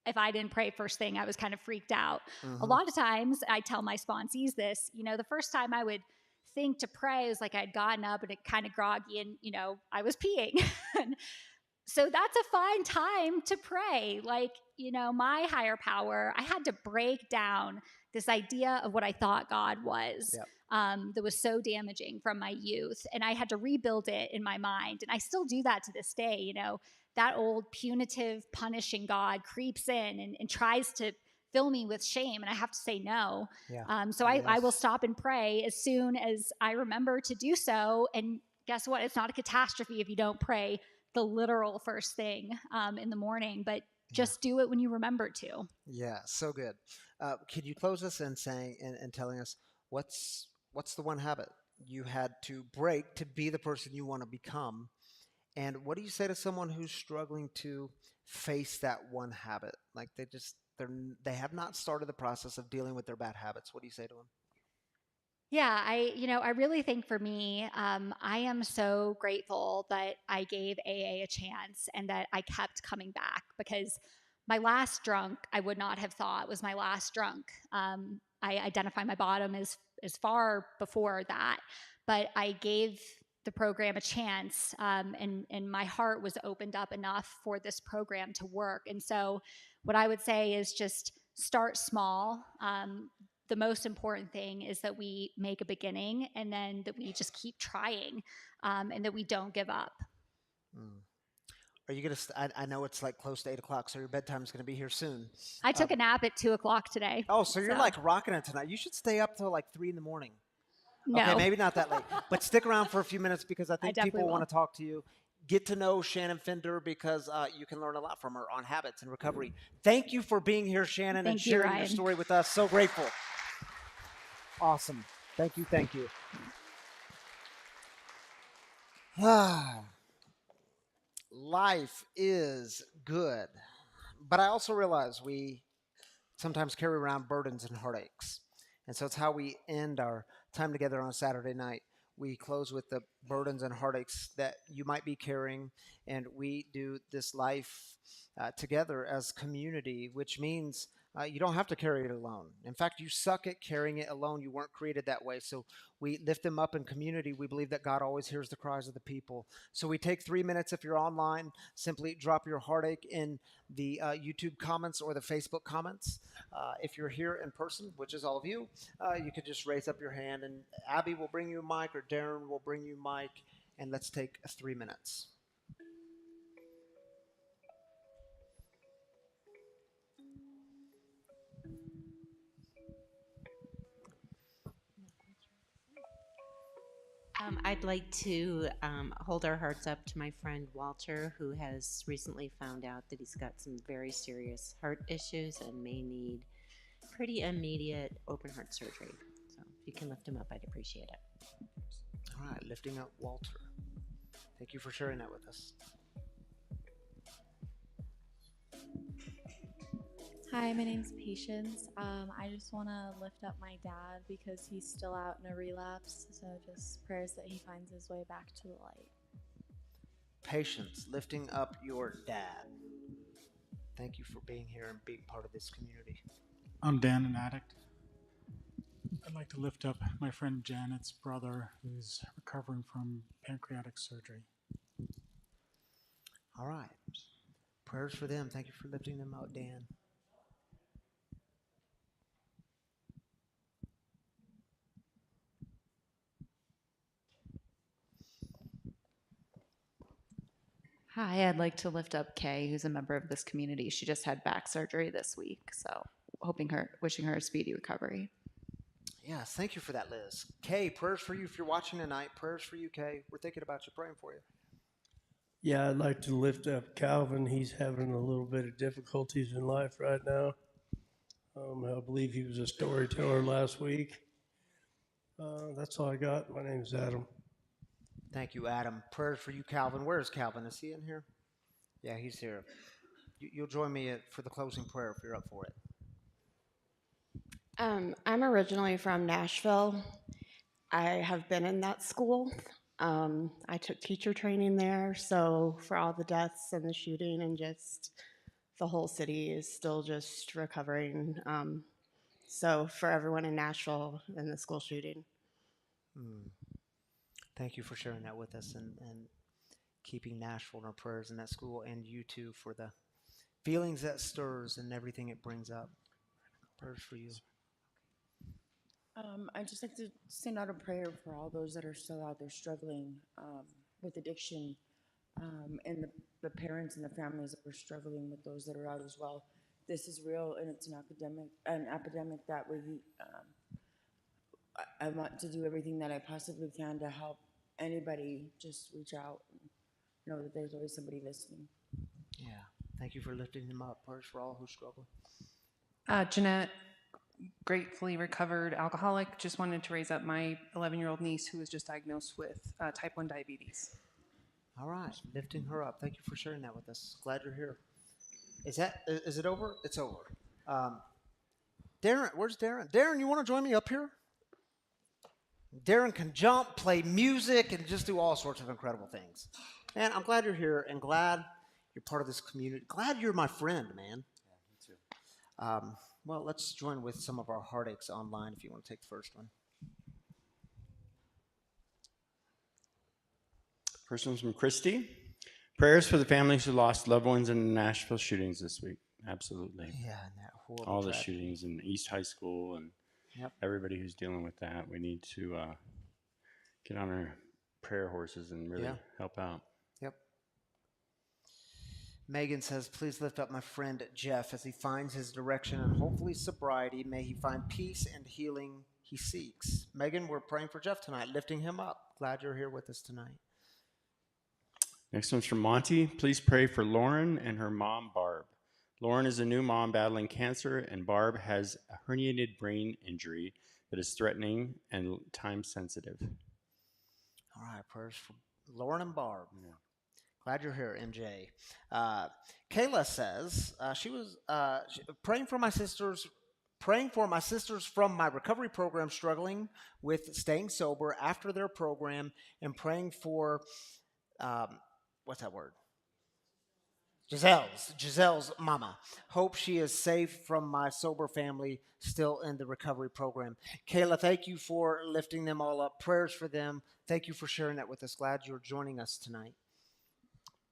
If I didn't pray first thing, I was kind of freaked out. A lot of times I tell my sponsees this, you know, the first time I would think to pray, it was like I'd gotten up and it kind of groggy, and, you know, I was peeing. So that's a fine time to pray. Like, you know, my higher power, I had to break down this idea of what I thought God was, that was so damaging from my youth. And I had to rebuild it in my mind. And I still do that to this day. You know, that old punitive, punishing God creeps in and tries to fill me with shame. And I have to say no. So I will stop and pray as soon as I remember to do so. And guess what? It's not a catastrophe if you don't pray the literal first thing in the morning, but just do it when you remember to. Yeah, so good. Could you close us in saying and telling us what's the one habit you had to break to be the person you want to become? And what do you say to someone who's struggling to face that one habit? Like they have not started the process of dealing with their bad habits. What do you say to them? Yeah, I really think for me, I am so grateful that I gave AA a chance and that I kept coming back, because my last drunk, I would not have thought was my last drunk. I identify my bottom as far before that, but I gave the program a chance, and my heart was opened up enough for this program to work. And so what I would say is just start small. The most important thing is that we make a beginning, and then that we just keep trying, and that we don't give up. Are you going to, I know it's like close to 8 o'clock, so your bedtime's going to be here soon. I took a nap at 2 o'clock today. Oh, so you're like rocking it tonight. You should stay up till like 3 in the morning. No. Okay, maybe not that late, but stick around for a few minutes, because I think people want to talk to you. Get to know Shannon Fender, because you can learn a lot from her on habits and recovery. Thank you for being here, Shannon, and sharing your story with us. So grateful. Awesome. Thank you. Thank you. Life is good, but I also realize we sometimes carry around burdens and heartaches. And so it's how we end our time together on a Saturday night. We close with the burdens and heartaches that you might be carrying, and we do this life together as community, which means you don't have to carry it alone. In fact, you suck at carrying it alone. You weren't created that way. So we lift them up in community. We believe that God always hears the cries of the people. So we take 3 minutes. If you're online, simply drop your heartache in the YouTube comments or the Facebook comments. If you're here in person, which is all of you, you could just raise up your hand, and Abby will bring you a mic, or Darren will bring you a mic, and let's take 3 minutes. I'd like to hold our hearts up to my friend Walter, who has recently found out that he's got some very serious heart issues and may need pretty immediate open heart surgery. So if you can lift him up, I'd appreciate it. All right, lifting up Walter. Thank you for sharing that with us. Hi, my name's Patience. I just want to lift up my dad because he's still out in a relapse. So just prayers that he finds his way back to the light. Patience, lifting up your dad. Thank you for being here and being part of this community. I'm Dan, an addict. I'd like to lift up my friend Janet's brother who's recovering from pancreatic surgery. All right. Prayers for them. Thank you for lifting them out, Dan. Hi, I'd like to lift up Kay, who's a member of this community. She just had back surgery this week, so wishing her a speedy recovery. Yes, thank you for that, Liz. Kay, prayers for you if you're watching tonight. Prayers for you, Kay. We're thinking about you, praying for you. Yeah, I'd like to lift up Calvin. He's having a little bit of difficulties in life right now. I believe he was a storyteller last week. That's all I got. My name is Adam. Thank you, Adam. Prayers for you, Calvin. Where is Calvin? Is he in here? Yeah, he's here. You'll join me for the closing prayer if you're up for it. I'm originally from Nashville. I have been in that school. I took teacher training there, so for all the deaths and the shooting and just the whole city is still just recovering. So for everyone in Nashville and the school shooting. Thank you for sharing that with us and keeping Nashville in our prayers in that school, and you too for the feelings that stirs and everything it brings up. Prayers for you. I'd just like to send out a prayer for all those that are still out there struggling with addiction, and the parents and the families that are struggling with those that are out as well. This is real, and it's an epidemic that we. I want to do everything that I possibly can to help anybody. Just reach out and know that there's always somebody listening. Yeah. Thank you for lifting them up. Prayers for all who struggle. Jeanette, gratefully recovered alcoholic. Just wanted to raise up my 11-year-old niece who was just diagnosed with type 1 diabetes. All right. Lifting her up. Thank you for sharing that with us. Glad you're here. Is it over? It's over. Darren, where's Darren? Darren, you want to join me up here? Darren can jump, play music, and just do all sorts of incredible things. Man, I'm glad you're here and glad you're part of this community. Glad you're my friend, man. Yeah, me too. Well, let's join with some of our heartaches online if you want to take the first one. First one's from Christy. Prayers for the families who lost loved ones in the Nashville shootings this week. Absolutely. Yeah, and that horrible all the tragedy. shootings in East High School and everybody who's dealing with that. We need to get on our prayer horses and really help out. Yep. Megan says, please lift up my friend Jeff as he finds his direction and hopefully sobriety. May he find peace and healing he seeks. Megan, we're praying for Jeff tonight, lifting him up. Glad you're here with us tonight. Next one's from Monty. Please pray for Lauren and her mom, Barb. Lauren is a new mom battling cancer, and Barb has a herniated brain injury that is threatening and time sensitive. All right, prayers for Lauren and Barb. Yeah. Glad you're here, MJ. Kayla says she was praying for my sisters from my recovery program struggling with staying sober after their program, and praying for what's that word? Giselle's mama. Hope she is safe from my sober family still in the recovery program. Kayla, thank you for lifting them all up. Prayers for them. Thank you for sharing that with us. Glad you're joining us tonight.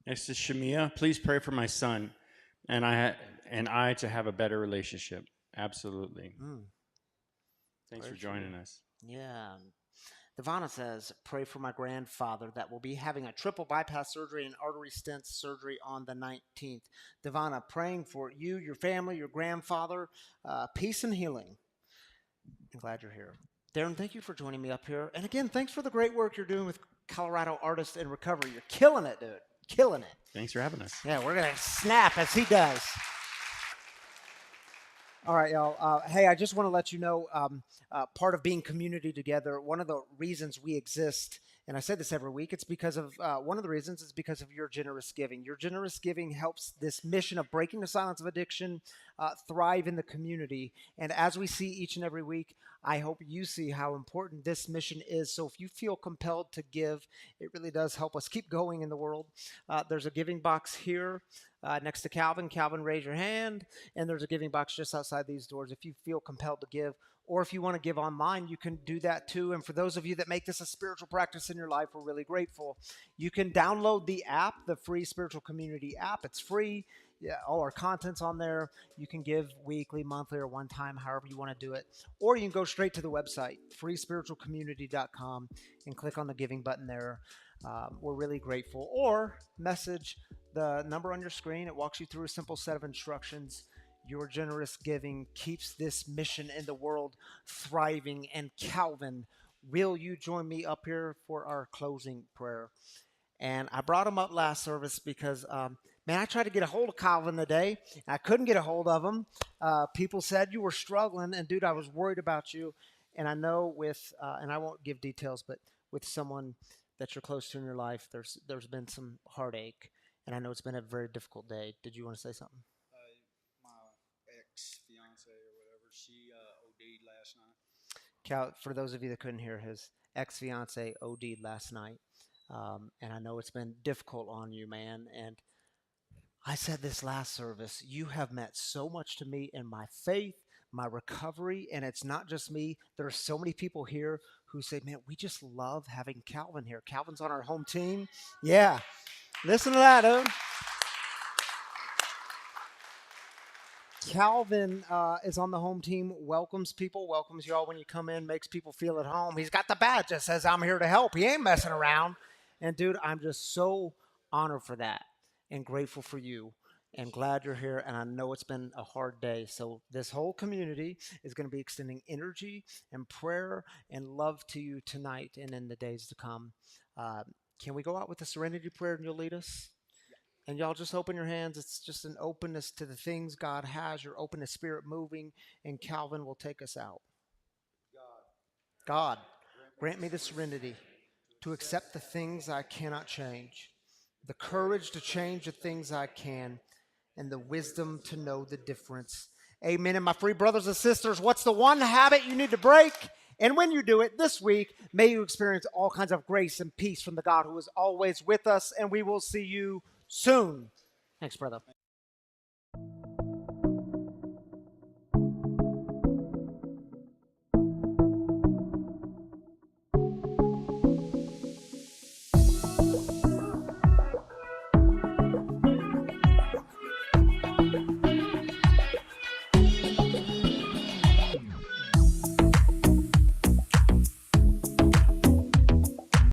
Next is Shamia. Please pray for my son and I to have a better relationship. Absolutely. Thanks for joining us. Yeah. Devana says, pray for my grandfather that will be having a triple bypass surgery and artery stent surgery on the 19th. Devana, praying for you, your family, your grandfather, peace and healing. I'm glad you're here. Darren, thank you for joining me up here. And again, thanks for the great work you're doing with Colorado Artists in Recovery. You're killing it, dude. Killing it. Thanks for having us. Yeah, we're going to snap as he does. All right, y'all. Hey, I just want to let you know, part of being community together, one of the reasons we exist And I say this every week. It's because of one of the reasons is because of your generous giving. Your generous giving helps this mission of breaking the silence of addiction thrive in the community. And as we see each and every week, I hope you see how important this mission is. So if you feel compelled to give, it really does help us keep going in the world. There's a giving box here next to Calvin. Calvin, raise your hand. And there's a giving box just outside these doors if you feel compelled to give. Or if you want to give online, you can do that too. And for those of you that make this a spiritual practice in your life, we're really grateful. You can download the app, the free Spiritual Community app. It's free. Yeah, all our content's on there. You can give weekly, monthly, or one time, however you want to do it. Or you can go straight to the website, freespiritualcommunity.com, and click on the giving button there. We're really grateful. Or message the number on your screen. It walks you through a simple set of instructions. Your generous giving keeps this mission in the world thriving. And Calvin, will you join me up here for our closing prayer? And I brought him up last service because, man, I tried to get a hold of Calvin today. I couldn't get a hold of him. People said you were struggling. And, dude, I was worried about you. And I know with, and I won't give details, but with someone that you're close to in your life, there's been some heartache. And I know it's been a very difficult day. Did you want to say something? Ex-fiance or whatever, she OD'd last night. Cal, for those of you that couldn't hear, his ex-fiance OD'd last night. And I know it's been difficult on you, man. And I said this last service, you have meant so much to me in my faith, my recovery, and it's not just me. There are so many people here who say, man, we just love having Calvin here. Calvin's on our home team. Yeah. Listen to that, dude. Calvin is on the home team, welcomes people, welcomes you all when you come in, makes people feel at home. He's got the badge that says, I'm here to help. He ain't messing around. And, dude, I'm just so honored for that and grateful for you and glad you're here. And I know it's been a hard day. So this whole community is going to be extending energy and prayer and love to you tonight and in the days to come. Can we go out with a serenity prayer and you'll lead us? And y'all just open your hands. It's just an openness to the things God has. You're open to Spirit moving, and Calvin will take us out. God, grant me the serenity to accept the things I cannot change, the courage to change the things I can, and the wisdom to know the difference. Amen. And my free brothers and sisters, what's the one habit you need to break? And when you do it this week, may you experience all kinds of grace and peace from the God who is always with us, and we will see you soon. Thanks, brother.